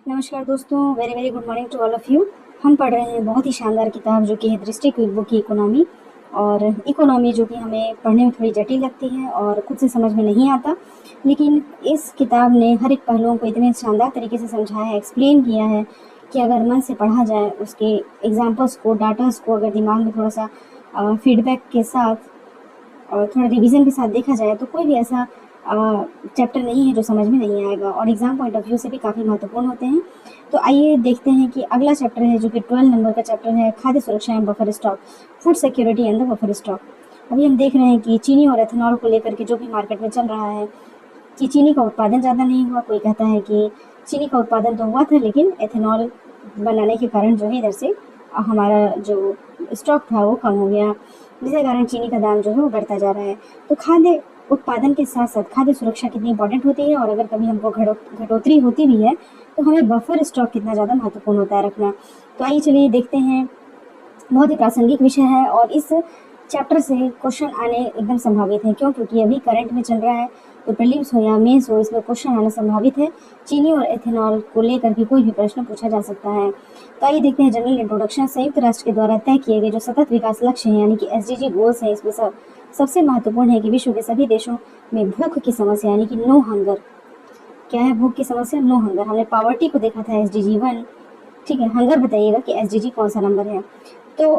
नमस्कार दोस्तों, very very good morning to all of you. हम पढ़ रहे हैं बहुत ही शानदार किताब जो कि है दृष्टि क्विक बुक की इकोनॉमी। और इकोनॉमी जो कि हमें पढ़ने में थोड़ी जटिल लगती है और खुद से समझ में नहीं आता, लेकिन इस किताब ने हर एक पहलुओं को इतने शानदार तरीके से समझाया है, एक्सप्लेन किया है कि अगर मन से पढ़ा जाए, उसके एग्जाम्पल्स को, डाटास को अगर दिमाग में थोड़ा सा फीडबैक के साथ और थोड़ा रिवीजन के साथ देखा जाए तो कोई भी ऐसा चैप्टर नहीं है जो समझ में नहीं आएगा और एग्जाम पॉइंट ऑफ व्यू से भी काफ़ी महत्वपूर्ण होते हैं। तो आइए देखते हैं कि अगला चैप्टर है जो कि 12 नंबर का चैप्टर है, खाद्य सुरक्षा and buffer stock, food security and the buffer stock. अभी हम देख रहे हैं कि चीनी और एथेनॉल को लेकर के जो भी मार्केट में चल रहा है कि चीनी का उत्पादन ज़्यादा नहीं हुआ, कोई कहता है कि चीनी का उत्पादन तो हुआ था लेकिन एथेनॉल बनाने के कारण जो है इधर से हमारा जो स्टॉक था वो कम हो गया, जिसके कारण चीनी का दाम जो है वो बढ़ता जा रहा है। तो खाद्य उत्पादन के साथ साथ खाद्य सुरक्षा कितनी इंपॉर्टेंट होती है और अगर कभी हमको घटोतरी होती भी है तो हमें बफर स्टॉक कितना ज़्यादा महत्वपूर्ण होता है रखना। तो आइए चलिए देखते हैं, बहुत ही प्रासंगिक विषय है और इस चैप्टर से क्वेश्चन आने एकदम संभावित है। क्यों? क्योंकि अभी करंट में चल रहा है, तो प्रीलिम्स हो या मेंस हो, इसमें क्वेश्चन आना संभावित है। चीनी और एथेनॉल को लेकर के कोई भी प्रश्न पूछा जा सकता है। तो आइए देखते हैं जनरल इंट्रोडक्शन। संयुक्त राष्ट्र के द्वारा तय किए गए जो सतत विकास लक्ष्य हैं यानी कि SDG गोल्स हैं, इसमें सबसे महत्वपूर्ण है कि विश्व के सभी देशों में भूख की समस्या यानी कि नो हंगर। क्या है भूख की समस्या? No hunger. हमने पावर्टी को देखा था SDG 1, ठीक है। हंगर बताइएगा कि SDG कौन सा नंबर है। तो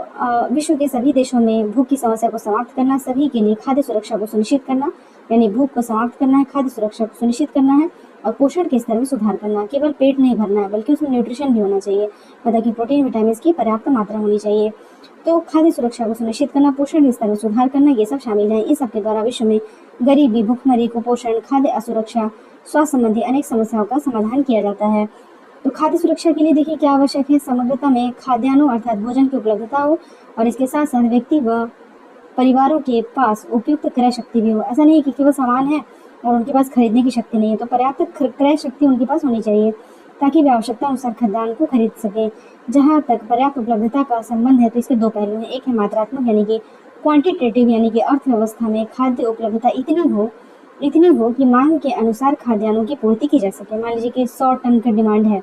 विश्व के सभी देशों में भूख की समस्या को समाप्त करना, सभी के लिए खाद्य सुरक्षा को सुनिश्चित करना, यानी भूख को समाप्त करना है, खाद्य सुरक्षा को सुनिश्चित करना है और पोषण के स्तर में सुधार करना। केवल पेट नहीं भरना है बल्कि उसमें न्यूट्रिशन भी होना चाहिए, मतलब कि प्रोटीन विटामिन की पर्याप्त मात्रा होनी चाहिए। तो खाद्य सुरक्षा को सुनिश्चित करना, पोषण के स्तर में सुधार करना, ये सब शामिल है। इस सब के द्वारा विश्व में गरीबी, भूखमरी, कुपोषण, खाद्य असुरक्षा, स्वास्थ्य संबंधी अनेक समस्याओं का समाधान किया जाता है। तो खाद्य सुरक्षा के लिए देखिए क्या आवश्यक है। समग्रता में खाद्यान्नों अर्थात भोजन की उपलब्धता हो और इसके साथ साथ व्यक्ति व परिवारों के पास उपयुक्त क्रय शक्ति भी हो। ऐसा नहीं कि केवल सामान है और उनके पास खरीदने की शक्ति नहीं है, तो पर्याप्त क्रय शक्ति उनके पास होनी चाहिए ताकि वे आवश्यकता अनुसार खाद्यान्न को खरीद सकें। जहाँ तक पर्याप्त उपलब्धता का संबंध है तो इसके दो पहलू हैं। एक है मात्रात्मक यानी कि क्वांटिटेटिव, यानी कि अर्थव्यवस्था में खाद्य उपलब्धता इतनी हो कि मांग के अनुसार खाद्यान्नों की पूर्ति की जा सके। मान लीजिए कि 100 टन का डिमांड है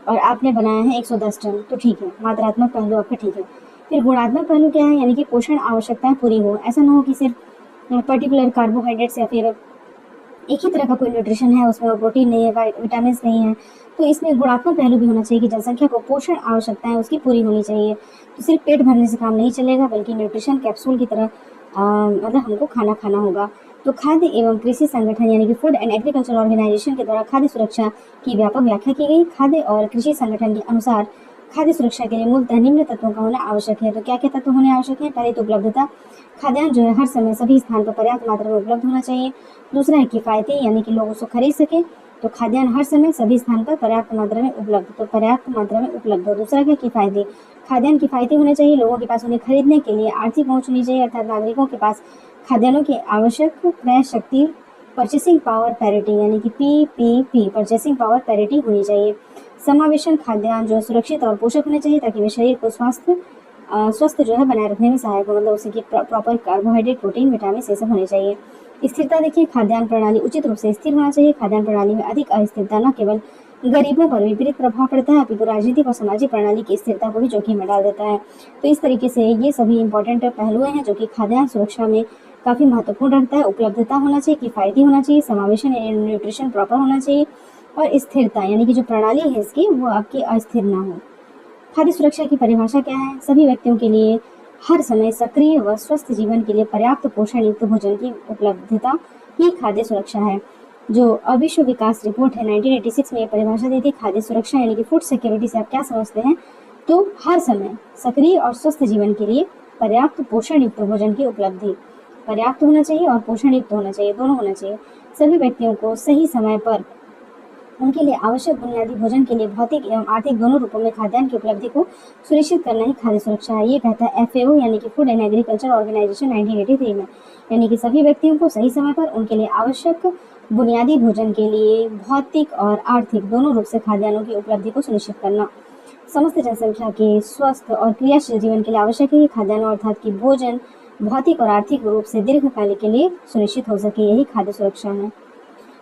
और आपने बनाया है 110 टन, तो ठीक है, मात्रात्मक पहलू आपका ठीक है। फिर गुणात्मक पहलू क्या है? यानी कि पोषण आवश्यकताएं पूरी हो। ऐसा ना हो कि सिर्फ पर्टिकुलर कार्बोहाइड्रेट्स या फिर एक ही तरह का कोई न्यूट्रिशन है, उसमें प्रोटीन नहीं है, विटामिन नहीं है। तो इसमें गुणात्मक पहलू भी होना चाहिए कि जनसंख्या को पोषण आवश्यकताएं उसकी पूरी होनी चाहिए। तो सिर्फ पेट भरने से काम नहीं चलेगा बल्कि न्यूट्रिशन कैप्सूल की तरह मतलब हमको खाना होगा। तो खाद्य एवं कृषि संगठन यानी कि फूड एंड एग्रीकल्चर ऑर्गेनाइजेशन के द्वारा खाद्य सुरक्षा की व्यापक व्याख्या की गई। खाद्य और कृषि संगठन के अनुसार खाद्य सुरक्षा के लिए मूलतः निम्न तत्वों का होना आवश्यक है। तो क्या क्या तत्व होने आवश्यक है? पहले तो उपलब्धता, खाद्यान्न जो है हर समय सभी स्थान पर पर्याप्त मात्रा में उपलब्ध होना चाहिए। दूसरा है किफ़ायती, यानी कि लोग उसको खरीद सके। तो खाद्यान्न हर समय सभी स्थान पर पर्याप्त मात्रा में उपलब्ध, तो पर्याप्त मात्रा में उपलब्ध हो। दूसरा क्या? किफ़ायती, खाद्यान्न किफ़ायती होने चाहिए, लोगों के पास उन्हें खरीदने के लिए आर्थिक पहुंच होनी चाहिए, अर्थात नागरिकों के पास खाद्यान्नों की आवश्यक क्रय शक्ति, परचेसिंग पावर पैरिटी यानी कि PPP, परचेसिंग पावर पैरिटी होनी चाहिए। समावेशन खाद्यान्न जो सुरक्षित और पोषक होने चाहिए ताकि वे शरीर को स्वस्थ जो है बनाए रखने में सहायक हो, मतलब उसे की प्रॉपर कार्बोहाइड्रेट, प्रोटीन, विटामिन ये सब होने चाहिए। स्थिरता देखिए, खाद्यान्न प्रणाली उचित रूप से स्थिर होना चाहिए। खाद्यान्न प्रणाली में अधिक अस्थिरता न केवल गरीबों पर विपरीत प्रभाव पड़ता है अपितु राजनीतिक और सामाजिक प्रणाली की स्थिरता को भी जोखिम में डाल देता है। तो इस तरीके से ये सभी इंपॉर्टेंट पहलू हैं जो कि खाद्यान्न सुरक्षा में काफ़ी महत्वपूर्ण रखता है। उपलब्धता होना चाहिए, किफ़ायती होना चाहिए, समावेशन यानी न्यूट्रिशन प्रॉपर होना चाहिए और स्थिरता यानी कि जो प्रणाली है इसकी वो आपकी अस्थिर ना हो। खाद्य सुरक्षा की परिभाषा क्या है? सभी व्यक्तियों के लिए हर समय सक्रिय व स्वस्थ जीवन के लिए पर्याप्त पोषण युक्त भोजन की उपलब्धता ही खाद्य सुरक्षा है। जो विश्व विकास रिपोर्ट है 1986 में ये परिभाषा दी थी। खाद्य सुरक्षा यानी कि फूड सिक्योरिटी से आप क्या समझते हैं? तो हर समय सक्रिय और स्वस्थ जीवन के लिए पर्याप्त पोषण युक्त भोजन की उपलब्धि, पर्याप्त होना चाहिए और पोषण युक्त होना चाहिए, दोनों होना चाहिए। सभी व्यक्तियों को सही समय पर उनके लिए आवश्यक बुनियादी भोजन के लिए भौतिक एवं आर्थिक दोनों रूपों में खाद्यान्न की उपलब्धि को सुनिश्चित करना ही खाद्य सुरक्षा है। ये कहता है FAO यानी कि फूड एंड एग्रीकल्चर ऑर्गेनाइजेशन 1983 में, यानी कि सभी व्यक्तियों को सही समय पर उनके लिए आवश्यक बुनियादी भोजन के लिए भौतिक और आर्थिक दोनों रूप से खाद्यान्नों की उपलब्धि को सुनिश्चित करना समस्त जनसंख्या के स्वस्थ और क्रियाशील जीवन के लिए आवश्यक है कि खाद्यान्न अर्थात कि भोजन भौतिक और आर्थिक रूप से दीर्घकाल के लिए सुनिश्चित हो सके, यही खाद्य सुरक्षा है।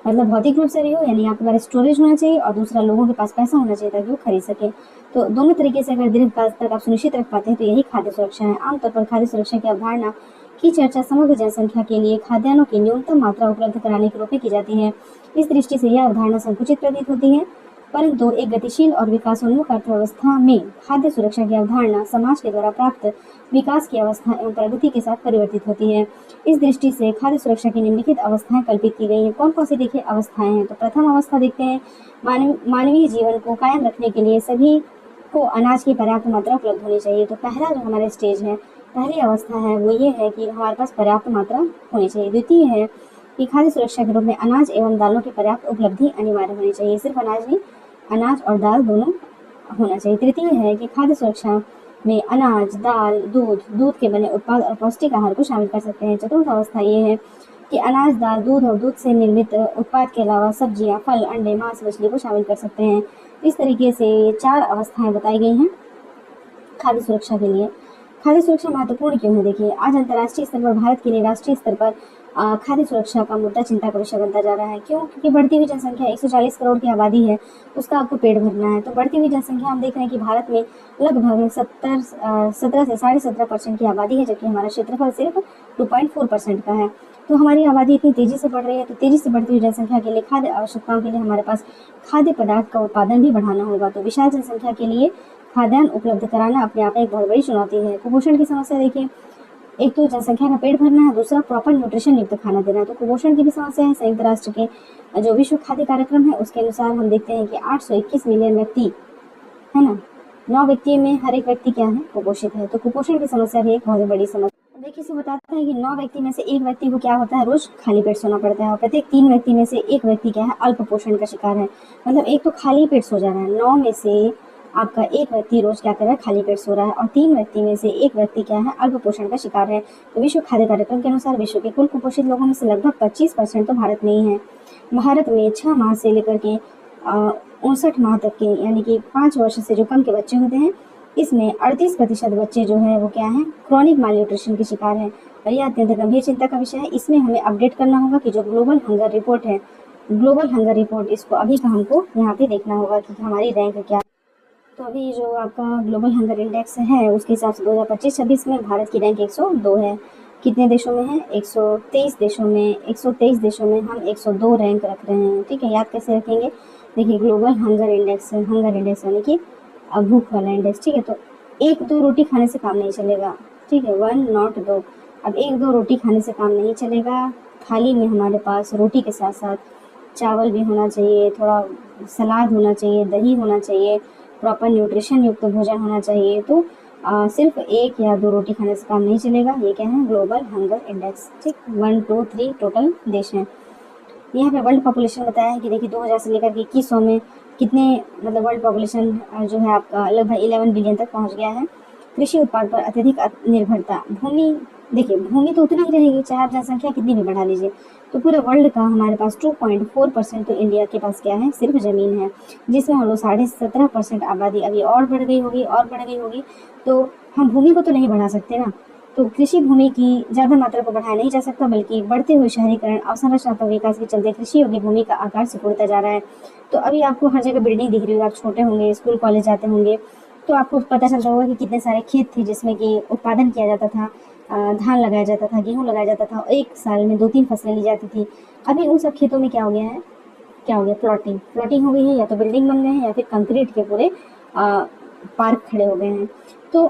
मतलब भौतिक रूप से भी हो, यानी आपके पास स्टोरेज होना चाहिए, और दूसरा लोगों के पास पैसा होना चाहिए ताकि वो खरीद सके। तो दोनों तरीके से अगर दीर्घकाल तक आप सुनिश्चित रख पाते हैं तो यही खाद्य सुरक्षा है। आमतौर पर खाद्य सुरक्षा की अवधारणा की चर्चा समग्र जनसंख्या के लिए खाद्यान्नों की न्यूनतम मात्रा उपलब्ध कराने के रूप में की जाती है। इस दृष्टि से यह अवधारणा संकुचित प्रतीत होती है, परंतु एक गतिशील और विकासोन्मुख अर्थव्यवस्था में खाद्य सुरक्षा की अवधारणा समाज के द्वारा प्राप्त विकास की अवस्था एवं प्रगति के साथ परिवर्तित होती है। इस दृष्टि से खाद्य सुरक्षा की निम्नलिखित अवस्थाएं कल्पित की गई हैं। कौन कौन सी देखिए अवस्थाएं हैं? तो प्रथम अवस्था देखते हैं, मानवीय जीवन को कायम रखने के लिए सभी को अनाज की पर्याप्त मात्रा उपलब्ध होनी चाहिए। तो पहला जो हमारा स्टेज है, पहली अवस्था है, वो ये है कि हमारे पास पर्याप्त मात्रा होनी चाहिए। द्वितीय है कि खाद्य सुरक्षा के रूप में अनाज एवं दालों की पर्याप्त उपलब्धि अनिवार्य होनी चाहिए। सिर्फ अनाज नहीं, अनाज और दाल दोनों होना चाहिए। तृतीय है कि खाद्य सुरक्षा में अनाज, दाल, दूध के बने उत्पाद और पौष्टिक आहार को शामिल कर सकते हैं। चतुर्थ अवस्था ये है कि अनाज, दाल, दूध और दूध से निर्मित उत्पाद के अलावा सब्जियां, फल, अंडे, मांस, मछली को शामिल कर सकते हैं। इस तरीके से ये 4 अवस्थाएं बताई गई हैं खाद्य सुरक्षा के लिए। खाद्य सुरक्षा महत्वपूर्ण क्यों है? देखिए, आज अंतर्राष्ट्रीय स्तर पर, भारत के लिए राष्ट्रीय स्तर पर खाद्य सुरक्षा का मुद्दा चिंता का विषय बनता जा रहा है। क्यों? क्योंकि बढ़ती हुई जनसंख्या, 140 करोड़ की आबादी है, उसका आपको पेट भरना है। तो बढ़ती हुई जनसंख्या हम देख रहे हैं कि भारत में लगभग 17 से 17.5% की आबादी है, जबकि हमारा क्षेत्रफल सिर्फ 2.4% का है। तो हमारी आबादी इतनी तेजी से बढ़ रही है, तो तेजी से बढ़ती हुई जनसंख्या के लिए खाद्य आवश्यकताओं के लिए हमारे पास खाद्य पदार्थ का उत्पादन भी बढ़ाना होगा। तो विशाल जनसंख्या के लिए खाद्यान्न उपलब्ध कराना अपने आप में एक बहुत बड़ी चुनौती है। कुपोषण की समस्या देखिए, एक तो जनसंख्या का पेट भरना है, दूसरा प्रॉपर न्यूट्रिशन युक्त खाना देना है। तो कुपोषण की भी समस्या है। संयुक्त राष्ट्र के जो विश्व खाद्य कार्यक्रम है उसके अनुसार हम देखते हैं कि 821 मिलियन व्यक्ति है ना, 9 व्यक्ति में हर एक व्यक्ति क्या है? कुपोषित है। तो कुपोषण की समस्या भी एक बहुत बड़ी समस्या। देखिए, इसे बताता है कि 9 व्यक्ति में से एक व्यक्ति को क्या होता है? रोज खाली पेट सोना पड़ता है, और प्रत्येक 3 व्यक्ति में से एक व्यक्ति क्या है? अल्प पोषण का शिकार है। मतलब एक तो खाली पेट सो जा रहा है, 9 में से आपका एक व्यक्ति रोज क्या कर रहा है? खाली पेट सो रहा है, और 3 व्यक्ति में से एक व्यक्ति क्या है? अल्प पोषण का शिकार है। तो विश्व खाद्य कार्यक्रम के अनुसार विश्व के कुल कुपोषित लोगों में से लगभग 25% तो भारत में ही है। भारत में 6 माह से लेकर के 59 माह तक के, यानी कि 5 वर्ष से जो कम के बच्चे होते हैं, इसमें 38% बच्चे जो है वो क्या है? क्रॉनिक माल न्यूट्रिशन के शिकार है, और यह अत्यंत गंभीर चिंता का विषय है। इसमें हमें अपडेट करना होगा कि जो ग्लोबल हंगर रिपोर्ट है, ग्लोबल हंगर रिपोर्ट, इसको अभी का हमको यहाँ पे देखना होगा कि हमारी रैंक क्या। तो अभी जो आपका ग्लोबल हंगर इंडेक्स है उसके हिसाब से 2025-26 में भारत की रैंक 102 है। कितने देशों में है? 123 देशों में। 123 देशों में हम 102 रैंक रख रहे हैं। ठीक है, याद कैसे रखेंगे? देखिए, ग्लोबल हंगर इंडेक्स है, हंगर इंडेक्स यानी कि भूख वाला इंडेक्स। ठीक है, तो 1-2 रोटी खाने से काम नहीं चलेगा। ठीक है, 1 नॉट 2। अब 1-2 रोटी खाने से काम नहीं चलेगा। थाली में हमारे पास रोटी के साथ साथ चावल भी होना चाहिए, थोड़ा सलाद होना चाहिए, दही होना चाहिए, प्रॉपर न्यूट्रिशन युक्त भोजन होना चाहिए। तो सिर्फ 1 या 2 रोटी खाने से काम नहीं चलेगा। ये क्या है? Global hunger index. ठीक, 1, 2, 3 टोटल देश हैं। यहाँ पे वर्ल्ड पॉपुलेशन बताया है कि देखिए 2000 से लेकर के 2100 में कितने, मतलब वर्ल्ड पॉपुलेशन जो है आपका लगभग 11 बिलियन तक पहुँच गया है। कृषि उत्पाद पर अत्यधिक निर्भरता। भूमि, देखिए भूमि तो उतनी ही रहेगी चाहे आप जनसंख्या कितनी भी बढ़ा लीजिए। तो पूरे वर्ल्ड का हमारे पास 2.4% तो इंडिया के पास क्या है? सिर्फ ज़मीन है, जिसमें हम लोग 17.5% आबादी अभी और बढ़ गई होगी। तो हम भूमि को तो नहीं बढ़ा सकते ना। तो कृषि भूमि की ज़्यादा मात्रा को बढ़ाया नहीं जा सकता, बल्कि बढ़ते हुए शहरीकरण, अवसंरचनात्मक विकास के चलते कृषि योग्य भूमि का आकार सिकुड़ता जा रहा है। तो अभी आपको हर जगह बिल्डिंग दिख रही होगी, आप छोटे होंगे, स्कूल कॉलेज जाते होंगे, तो आपको पता चलता होगा कि कितने सारे खेत थे जिसमें कि उत्पादन किया जाता था, धान लगाया जाता था, गेहूँ लगाया जाता था, एक साल में 2-3 फसलें ली जाती थी। अभी उन सब खेतों में क्या हो गया है? प्लॉटिंग हो गई है, या तो बिल्डिंग बन गए हैं या फिर कंक्रीट के पूरे पार्क खड़े हो गए हैं। तो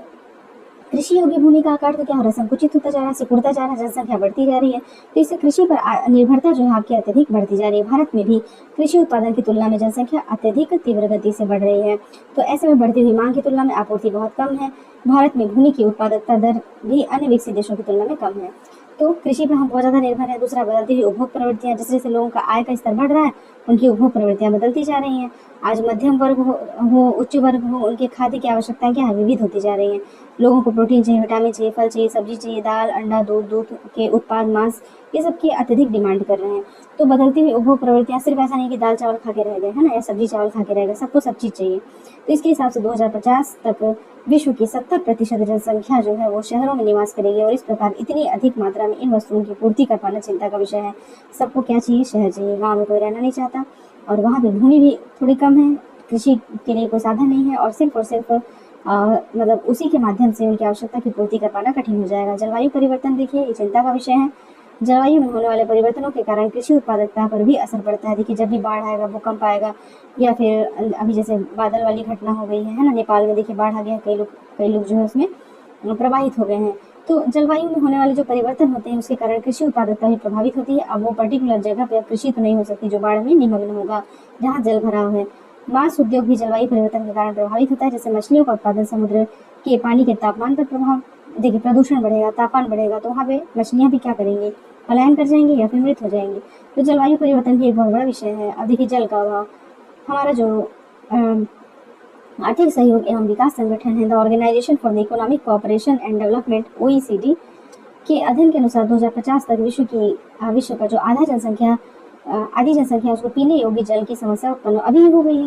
कृषि योग्य भूमि का आकार तो क्या हो रहा है? संकुचित होता जा रहा है, सिकुड़ता जा रहा है, जनसंख्या बढ़ती जा रही है। तो इससे कृषि पर निर्भरता जो है आपकी अत्यधिक बढ़ती जा रही है। भारत में भी कृषि उत्पादन की तुलना में जनसंख्या अत्यधिक तीव्र गति से बढ़ रही है। तो ऐसे में बढ़ती हुई मांग की तुलना में आपूर्ति बहुत कम है। भारत में भूमि की उत्पादकता दर भी अन्य विकसित देशों की तुलना में कम है। तो कृषि पर हम बहुत ज़्यादा निर्भर है। दूसरा, बदलती हुई उपभोग प्रवृत्तियाँ, जैसे जैसे लोगों का आय का स्तर बढ़ रहा है, उनकी उपभोग प्रवृत्तियाँ बदलती जा रही हैं। आज मध्यम वर्ग हो, उच्च वर्ग हो, उनके खाद्य की आवश्यकताएं क्या है? विविध होती जा रही हैं। लोगों को प्रोटीन चाहिए, विटामिन चाहिए, फल चाहिए, सब्जी चाहिए, दाल, अंडा, दूध के उत्पाद, मांस, ये सब की अत्यधिक डिमांड कर रहे हैं। तो बदलती हुई उपभोग प्रवृत्तियाँ सिर्फ ऐसा नहीं कि दाल चावल खा के रह गए, है ना, या सब्जी चावल खा के रह गए, सबको सब चीज़ चाहिए। तो इसके हिसाब से 2050 तक विश्व की 70% जनसंख्या जो है वो शहरों में निवास करेगी, और इस प्रकार इतनी अधिक मात्रा में इन वस्तुओं की पूर्ति कर पाना चिंता का विषय है। सबको क्या चाहिए? शहर चाहिए। गाँव में कोई रहना नहीं चाहता और वहाँ पे भूमि भी थोड़ी कम है, कृषि के लिए कोई साधन नहीं है और सिर्फ मतलब उसी के माध्यम से उनकी आवश्यकता की पूर्ति कर पाना कठिन हो जाएगा। जलवायु परिवर्तन देखिए, ये चिंता का विषय है। जलवायु में होने वाले परिवर्तनों के कारण कृषि उत्पादकता पर भी असर पड़ता है। देखिए, जब भी बाढ़ आएगा, भूकंप आएगा या फिर अभी जैसे बादल वाली घटना हो गई है ना, नेपाल में देखिए बाढ़ आ गया, कई लोग जो है उसमें प्रभावित हो गए हैं। तो जलवायु में होने वाले जो परिवर्तन होते हैं उसके कारण कृषि उत्पादकता भी प्रभावित होती है। अब वो पर्टिकुलर जगह पर कृषि तो नहीं हो सकती जो बाढ़ में निमग्न होगा, जहाँ जल भराव है। मांस उद्योग भी जलवायु परिवर्तन के कारण प्रभावित होता है। जैसे मछलियों का उत्पादन, समुद्र के पानी के तापमान पर प्रभाव। देखिए, प्रदूषण बढ़ेगा, तापमान बढ़ेगा तो वहाँ पे मछलियाँ भी क्या करेंगी? पलायन कर जाएंगे या फिर मृत हो जाएंगे। तो जलवायु परिवर्तन भी एक बहुत बड़ा विषय है। अब देखिए, जल का अभाव। हमारा जो आर्थिक सहयोग एवं विकास संगठन है, the organisation for the economic cooperation and development, OECD, के अध्ययन के अनुसार 2050 तक विश्व का जो आधी जनसंख्या उसको पीने योग्य जल की समस्या उत्पन्न अभी हो गई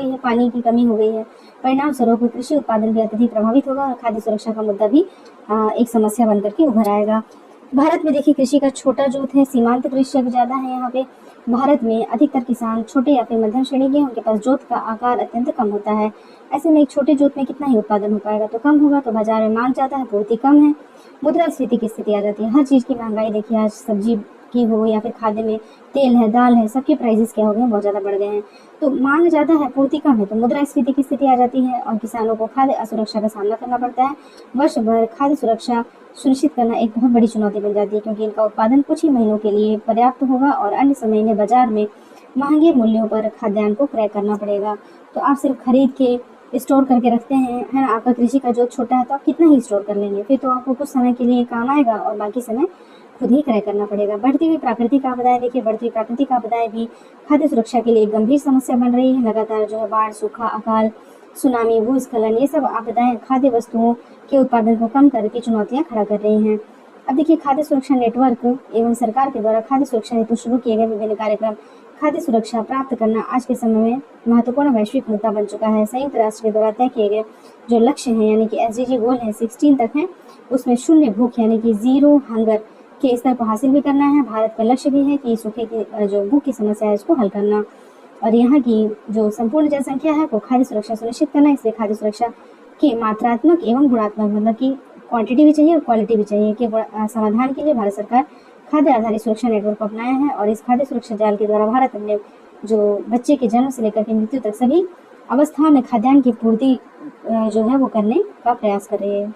है। पानी की कमी हो गई है। परिणाम स्वरूप कृषि उत्पादन भी अत्यधिक प्रभावित होगा और खाद्य सुरक्षा का मुद्दा भी एक समस्या बनकर के उभर आएगा। भारत में देखिए, कृषि का छोटा जोत है, सीमांत कृषि अब ज़्यादा है। यहाँ पे भारत में अधिकतर किसान छोटे या फिर मध्यम श्रेणी के, उनके पास जोत का आकार अत्यंत कम होता है। ऐसे में एक छोटे जोत में कितना ही उत्पादन हो पाएगा? तो कम होगा। तो बाजार में मांग ज़्यादा है, पूर्ति कम है, मुद्रास्फीति की स्थिति आ जाती है। हर चीज़ की महंगाई देखिए, आज सब्जी की हो या फिर खाद्य में तेल है, दाल है, सबके प्राइसेस क्या हो गए? बहुत ज़्यादा बढ़ गए हैं। तो मांग ज़्यादा है, पूर्ति कम है, तो मुद्रास्फीति की स्थिति आ जाती है और किसानों को खाद्य असुरक्षा का सामना करना पड़ता है। वर्ष भर खाद्य सुरक्षा सुनिश्चित करना एक बहुत बड़ी चुनौती बन जाती है, क्योंकि इनका उत्पादन कुछ ही महीनों के लिए पर्याप्त होगा और अन्य समय इन्हें बाजार में महंगे मूल्यों पर खाद्यान्न को क्रय करना पड़ेगा। तो आप सिर्फ खरीद के स्टोर करके रखते हैं, है ना, आपका कृषि का जो छोटा है तो आप कितना ही स्टोर कर लेंगे? फिर तो आपको कुछ समय के लिए काम आएगा और बाकी समय खुद ही क्रय करना पड़ेगा। बढ़ती हुई प्राकृतिक आपदाएं देखिए, बढ़ती हुई प्राकृतिक आपदाएं भी खाद्य सुरक्षा के लिए एक गंभीर समस्या बन रही है। लगातार जो है बाढ़, सूखा, अकाल, सुनामी, भूस्खलन, ये सब आपदाएं खाद्य वस्तुओं के उत्पादन को कम करके चुनौतियां खड़ा कर रही हैं। अब देखिए, खाद्य सुरक्षा नेटवर्क एवं सरकार के द्वारा खाद्य सुरक्षा हेतु शुरू किए गए विभिन्न कार्यक्रम। खाद्य सुरक्षा प्राप्त करना आज के समय में महत्वपूर्ण वैश्विक मुद्दा बन चुका है। संयुक्त राष्ट्र के द्वारा तय किए गए जो लक्ष्य हैं, यानी कि SDG गोल है 16 तक है, उसमें शून्य भूख यानी कि जीरो हंगर के स्तर को हासिल भी करना है। भारत का लक्ष्य भी है कि सूखे की जो भूख की समस्या है उसको हल करना और यहाँ की जो संपूर्ण जनसंख्या है वो खाद्य सुरक्षा सुनिश्चित करना। इसलिए खाद्य सुरक्षा के मात्रात्मक एवं गुणात्मक, मतलब कि क्वांटिटी भी चाहिए और क्वालिटी भी चाहिए, कि समाधान के लिए भारत सरकार खाद्य आधारित सुरक्षा नेटवर्क को अपनाया है और इस खाद्य सुरक्षा जाल के द्वारा भारत अपने जो बच्चे के जन्म से लेकर के मृत्यु तक सभी अवस्थाओं में खाद्यान्न की पूर्ति जो है वो करने का प्रयास कर रही है।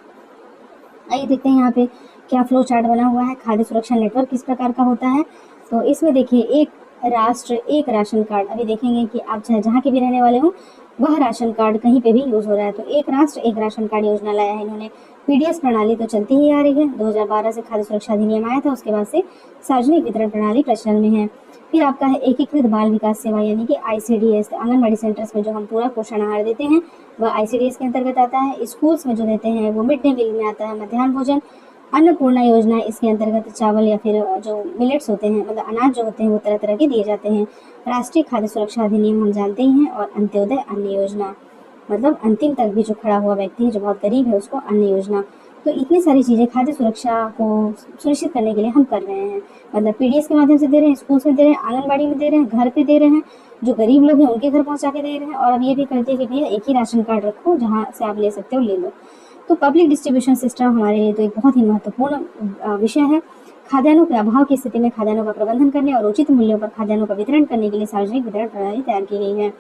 आइए देखते हैं यहाँ पे क्या फ्लो चार्ट बना हुआ है। खाद्य सुरक्षा नेटवर्क किस प्रकार का होता है? तो इसमें देखिए, एक राष्ट्र एक राशन कार्ड, अभी देखेंगे कि आप चाहे जहाँ के भी रहने वाले हो वह राशन कार्ड कहीं पे भी यूज हो रहा है। तो एक राष्ट्र एक राशन कार्ड योजना लाया है इन्होंने। PDS प्रणाली तो चलती ही आ रही है, 2012 से खाद्य सुरक्षा अधिनियम आया था, उसके बाद से सार्वजनिक वितरण प्रणाली प्रचलन में है। फिर आपका है एकीकृत बाल विकास सेवा यानी कि ICDS। आंगनबाड़ी सेंटर्स में जो हम पूरा पोषण आहार देते हैं वह ICDS के अंतर्गत आता है। स्कूल्स में जो देते हैं वो मिड डे मील में आता है। मध्याह्न भोजन अन्नपूर्णा योजना, इसके अंतर्गत चावल या फिर जो मिलेट्स होते हैं, मतलब अनाज जो होते हैं वो तरह तरह के दिए जाते हैं। राष्ट्रीय खाद्य सुरक्षा अधिनियम हम जानते ही हैं, और अंत्योदय अन्न योजना, मतलब अंतिम तक भी जो खड़ा हुआ व्यक्ति है जो बहुत गरीब है उसको अन्न योजना। तो इतनी सारी चीज़ें खाद्य सुरक्षा को सुनिश्चित करने के लिए हम कर रहे हैं। मतलब PDS के माध्यम से दे रहे हैं, स्कूल्स में दे रहे हैं, आंगनबाड़ी में दे रहे हैं, घर पे दे रहे हैं, जो गरीब लोग हैं उनके घर पहुंचा के दे रहे हैं। और अब ये भी करते हैं कि भैया एक ही राशन कार्ड रखो, जहाँ से आप ले सकते हो ले लो। तो पब्लिक डिस्ट्रीब्यूशन सिस्टम हमारे लिए तो एक बहुत ही महत्वपूर्ण विषय है। खाद्यान्नों के अभाव की स्थिति में खाद्यान्नों का प्रबंधन करने और उचित मूल्यों पर खाद्यान्नों का वितरण करने के लिए सार्वजनिक वितरण प्रणाली तैयार की गई है।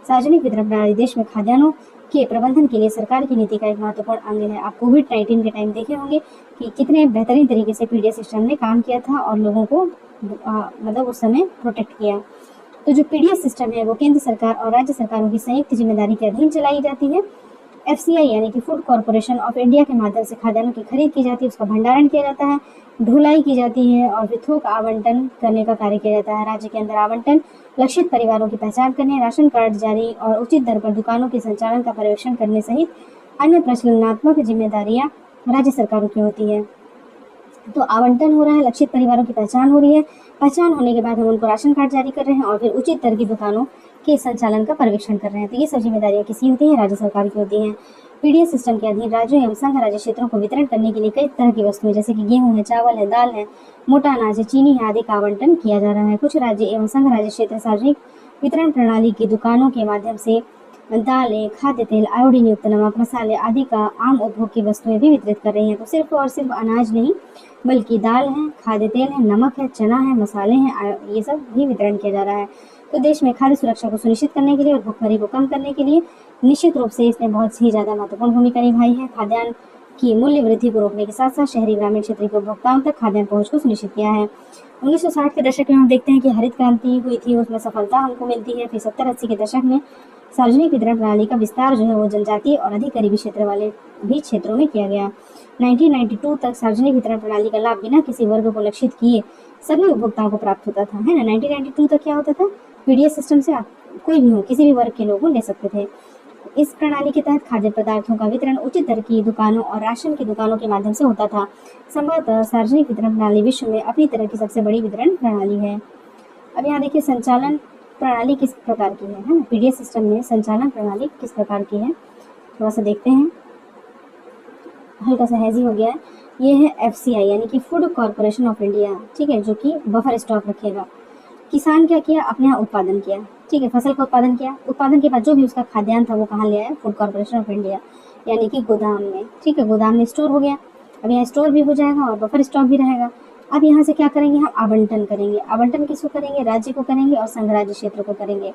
सार्वजनिक वितरण प्रणाली देश में खाद्यान्नों के प्रबंधन के लिए सरकार की नीति का एक महत्वपूर्ण अंग है। आप कोविड-19 के टाइम देखे होंगे कि कितने बेहतरीन तरीके से PDS सिस्टम ने काम किया था और लोगों को मतलब उस समय प्रोटेक्ट किया। तो जो PDS सिस्टम है वो केंद्र सरकार और राज्य सरकारों की संयुक्त जिम्मेदारी के अधीन चलाई जाती है। FCI यानी कि फूड कॉर्पोरेशन ऑफ इंडिया के माध्यम से खाद्यान्नों की खरीद की जाती है, उसका भंडारण किया जाता है, ढुलाई की जाती है और फिर थोक आवंटन करने का कार्य किया जाता है। राज्य के अंदर आवंटन, लक्षित परिवारों की पहचान करने, राशन कार्ड जारी और उचित दर पर दुकानों के संचालन का पर्यवेक्षण करने सहित अन्य प्रचलनात्मक जिम्मेदारियां राज्य सरकारों की होती है। तो आवंटन हो रहा है, लक्षित परिवारों की पहचान हो रही है, पहचान होने के बाद हम उनको राशन कार्ड जारी कर रहे हैं और फिर उचित दर की दुकानों के संचालन का पर्यवेक्षण कर रहे हैं। तो ये सब जिम्मेदारियां किसी होती हैं? राज्य सरकार की होती हैं। पीडीएस सिस्टम के अधीन राज्यों एवं संघ राज्य क्षेत्रों को वितरण करने के लिए कई तरह की वस्तुएं जैसे कि गेहूं है, चावल है, दाल है, मोटा अनाज है, चीनी है आदि का आवंटन किया जा रहा है। कुछ राज्य एवं संघ राज्य क्षेत्र सार्वजनिक वितरण प्रणाली की दुकानों के माध्यम से दालें, खाद्य तेल, आयोडीन युक्त नमक, मसाले आदि का आम उपभोग की वस्तुएं भी वितरित कर रही हैं। तो सिर्फ और सिर्फ अनाज नहीं बल्कि दाल है, खाद्य तेल है, नमक है, चना है, मसाले हैं, ये सब भी वितरण किया जा रहा है। तो देश में खाद्य सुरक्षा को सुनिश्चित करने के लिए और भुखमरी को कम करने के लिए निश्चित रूप से इसने बहुत ही ज़्यादा महत्वपूर्ण भूमिका निभाई है। खाद्यान्न की मूल्य वृद्धि को रोकने के साथ साथ शहरी ग्रामीण क्षेत्र के उपभोक्ताओं तक खाद्यान्न पहुंच को सुनिश्चित किया है। 1960 के दशक में हम देखते हैं कि हरित क्रांति हुई थी, उसमें सफलता हमको मिलती है। फिर 70-80 के दशक में सार्वजनिक वितरण प्रणाली का विस्तार जो है वो जनजातीय और अधिक गरीबी क्षेत्र वाले भी क्षेत्रों में किया गया। 1992 तक सार्वजनिक वितरण प्रणाली का लाभ बिना किसी वर्ग को लक्षित किए सभी उपभोक्ताओं को प्राप्त होता था, है ना। 1992 तक क्या होता था, पीडीएस सिस्टम से आप कोई भी हो, किसी भी वर्ग के लोग ले सकते थे। इस प्रणाली के तहत खाद्य पदार्थों का वितरण उचित दर की दुकानों और राशन की दुकानों के माध्यम से होता था। संभवतः सार्वजनिक वितरण प्रणाली विश्व में अपनी तरह की सबसे बड़ी वितरण प्रणाली है। अब यहाँ देखिए संचालन प्रणाली किस प्रकार की है ना। पीडीएस सिस्टम में संचालन प्रणाली किस प्रकार की है, थोड़ा सा देखते हैं। हल्का सा हैजी हो गया है। ये है एफसीआई यानी कि फूड कॉर्पोरेशन ऑफ इंडिया, ठीक है, जो कि बफर स्टॉक रखेगा। किसान क्या किया, अपने यहाँ उत्पादन किया, ठीक है, फसल का उत्पादन किया। उत्पादन के बाद जो भी उसका खाद्यान्न था वो कहाँ ले आया, फूड कॉर्पोरेशन ऑफ इंडिया यानी कि गोदाम में, ठीक है, गोदाम में स्टोर हो गया। अब यहाँ स्टोर भी हो जाएगा और बफर स्टॉक भी रहेगा। अब यहाँ से क्या करेंगे, हम आवंटन करेंगे। आवंटन किसको करेंगे, राज्य को करेंगे और संघ राज्य क्षेत्र को करेंगे।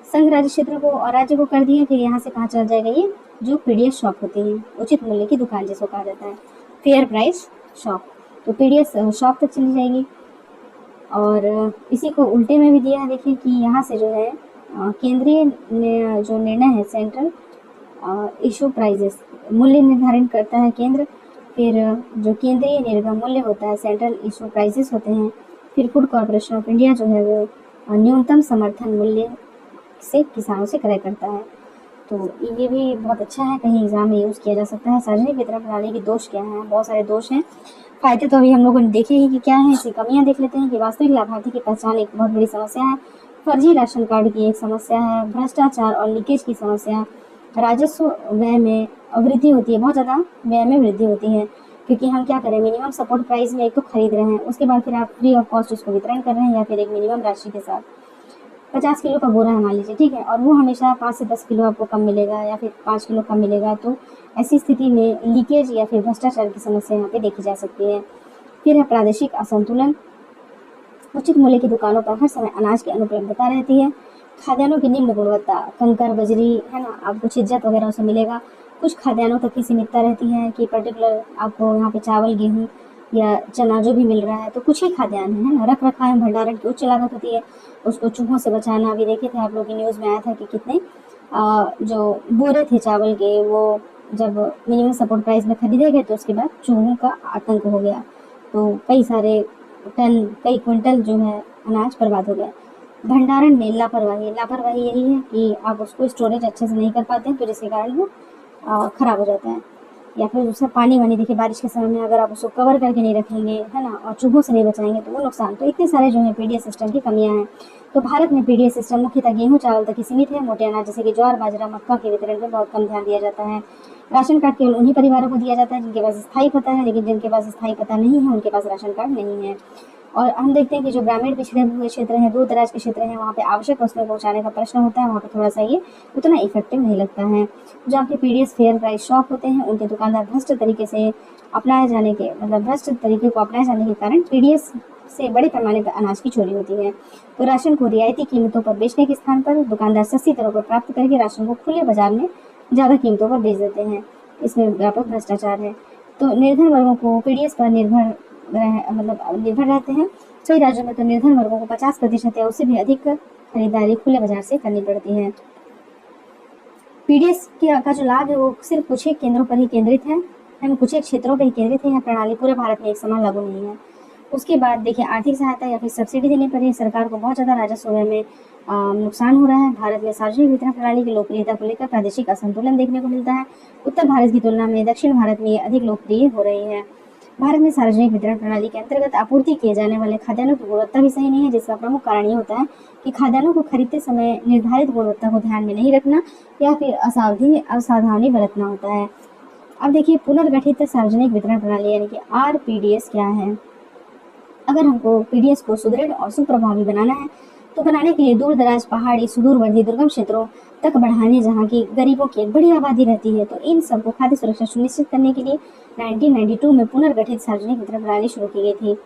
संघ राज्य क्षेत्र को और राज्य को कर दिए, फिर यहाँ से कहाँ चल जाएगा, ये जो पीडीएस शॉप होती है, उचित मूल्य की दुकान जिसको कहा जाता है, फेयर प्राइस शॉप, तो पीडीएस शॉप तक चली जाएगी। और इसी को उल्टे में भी दिया है, देखिए कि यहाँ से जो है केंद्रीय जो निर्णय है, सेंट्रल इशू प्राइजेस, मूल्य निर्धारण करता है केंद्र। फिर जो केंद्रीय निर्गम मूल्य होता है, सेंट्रल इशू प्राइजेस होते हैं। फिर फूड कॉर्पोरेशन ऑफ इंडिया जो है वो न्यूनतम समर्थन मूल्य से किसानों से क्रय करता है। तो ये भी बहुत अच्छा है, कहीं एग्जाम में यूज़ किया जा सकता है। सार्वजनिक वितरण प्रणाली के दोष क्या हैं, बहुत सारे दोष हैं। फायदे तो अभी हम लोगों ने देखे ही कि क्या है, इसकी कमियां देख लेते हैं कि वास्तविक लाभार्थी की पहचान एक बहुत बड़ी समस्या है, फर्जी राशन कार्ड की एक समस्या है, भ्रष्टाचार और लीकेज की समस्या, राजस्व व्यय में वृद्धि होती है, बहुत ज़्यादा व्यय में वृद्धि होती है, क्योंकि हम क्या करें, मिनिमम सपोर्ट प्राइस में एक तो खरीद रहे हैं, उसके बाद फिर आप फ्री ऑफ कॉस्ट उसको वितरण कर रहे हैं या फिर एक मिनिमम राशि के साथ। 50 किलो का बोरा है मान लीजिए, ठीक है, और वो हमेशा 5 से 10 किलो आपको कम मिलेगा या फिर 5 किलो कम मिलेगा। तो ऐसी स्थिति में लीकेज या फिर भ्रष्टाचार की समस्या यहाँ पे देखी जा सकती है। फिर है प्रादेशिक असंतुलन, उचित मूल्य की दुकानों पर हर समय अनाज की अनुपलब्धता रहती है। खाद्यान्नों की निम्न गुणवत्ता, कंकर, बजरी, है ना, आपको छिज्जत वगैरह उसे मिलेगा। कुछ खाद्यान्नों तक की सीमितता रहती है कि पर्टिकुलर आपको यहाँ पे चावल, गेहूँ या चना जो भी मिल रहा है, तो कुछ ही खाद्यान्न है ना। रख रखाव भंडारण की उच्च लागत होती है, उसको चूहों से बचाना। अभी देखे थे आप लोग की न्यूज़ में आया था कि कितने जो बोरे थे चावल के, वो जब मिनिमम सपोर्ट प्राइस में खरीदे गए तो उसके बाद चूहों का आतंक हो गया, तो कई सारे टन, कई क्विंटल जो है अनाज बर्बाद हो गया। भंडारण में लापरवाही यही है कि आप उसको स्टोरेज अच्छे से नहीं कर पाते हैं, तो जिसके कारण वो ख़राब हो जाता है। या फिर उसमें पानी वानी, देखिए बारिश के समय में अगर आप उसको कवर करके नहीं रखेंगे, है ना, और चूहों से नहीं बचाएंगे तो वो नुकसान। तो इतने सारे जो है पीडीएस सिस्टम की कमियां हैं। तो भारत में पीडीएस सिस्टम मुख्यतः गेहूं चावल तक ही सीमित है। मोटे अनाज जैसे कि ज्वार, बाजरा, मक्का के वितरण पर बहुत कम ध्यान दिया जाता है। राशन कार्ड केवल उन्हीं परिवारों को दिया जाता है जिनके पास स्थायी पता है, लेकिन जिनके पास स्थायी पता नहीं है उनके पास राशन कार्ड नहीं है। और हम देखते हैं कि जो ग्रामीण पिछड़े हुए क्षेत्र हैं, दूर दराज के क्षेत्र हैं, वहाँ पे आवश्यक वस्तुएं पहुँचाने का प्रश्न होता है, वहाँ पे थोड़ा सा ये उतना इफेक्टिव नहीं लगता है। जो आपके पीडीएस फेयर प्राइस शॉप होते हैं, उनके दुकानदार भ्रष्ट तरीके से अपनाए जाने के, मतलब भ्रष्ट तरीके को अपनाए जाने के कारण पीडीएस से बड़े पैमाने पर अनाज की चोरी होती है। तो राशन को रियायती कीमतों पर बेचने के स्थान पर दुकानदार सस्ती दरों पर प्राप्त करके राशन को खुले बाजार में ज़्यादा कीमतों पर बेच देते हैं। इसमें व्यापक भ्रष्टाचार है। तो निर्धन वर्गों को पीडीएस पर निर्भर रहते हैं। कई राज्यों में तो निर्धन वर्गों को 50% या उससे भी अधिक खरीदारी खुले बाजार से करनी पड़ती है। पीडीएस का जो लाभ है वो सिर्फ कुछ एक केंद्रों पर ही केंद्रित है, कुछ एक क्षेत्रों पर ही केंद्रित है। यह प्रणाली पूरे भारत में एक समान लागू नहीं है। उसके बाद देखिए आर्थिक सहायता या फिर सब्सिडी देने पर ही सरकार को बहुत ज़्यादा राजस्व में नुकसान हो रहा है। भारत में सार्वजनिक वितरण प्रणाली की लोकप्रियता को लेकर प्रादेशिक असंतुलन देखने को मिलता है। उत्तर भारत की तुलना में दक्षिण भारत में ये अधिक लोकप्रिय हो रही है। भारत में सार्वजनिक वितरण प्रणाली के अंतर्गत आपूर्ति किए जाने वाले खाद्यान्नों की गुणवत्ता भी सही नहीं है, जिसका प्रमुख कारण ये होता है कि खाद्यान्नों को खरीदते समय निर्धारित गुणवत्ता को ध्यान में नहीं रखना या फिर असावधानी बरतना होता है। अब देखिए, पुनर्गठित सार्वजनिक वितरण प्रणाली यानी कि RPDS क्या है। अगर हमको PDS को सुदृढ़ और सुप्रभावी बनाना है तो बनाने के लिए दूर दराज, पहाड़ी, सुदूरवर्ती, दुर्गम क्षेत्रों तक बढ़ाने, जहाँ की गरीबों की एक बड़ी आबादी रहती है, तो इन सबको खाद्य सुरक्षा सुनिश्चित करने के लिए 1992 में पुनर्गठित सार्वजनिक वितरण प्रणाली शुरू की गई थी।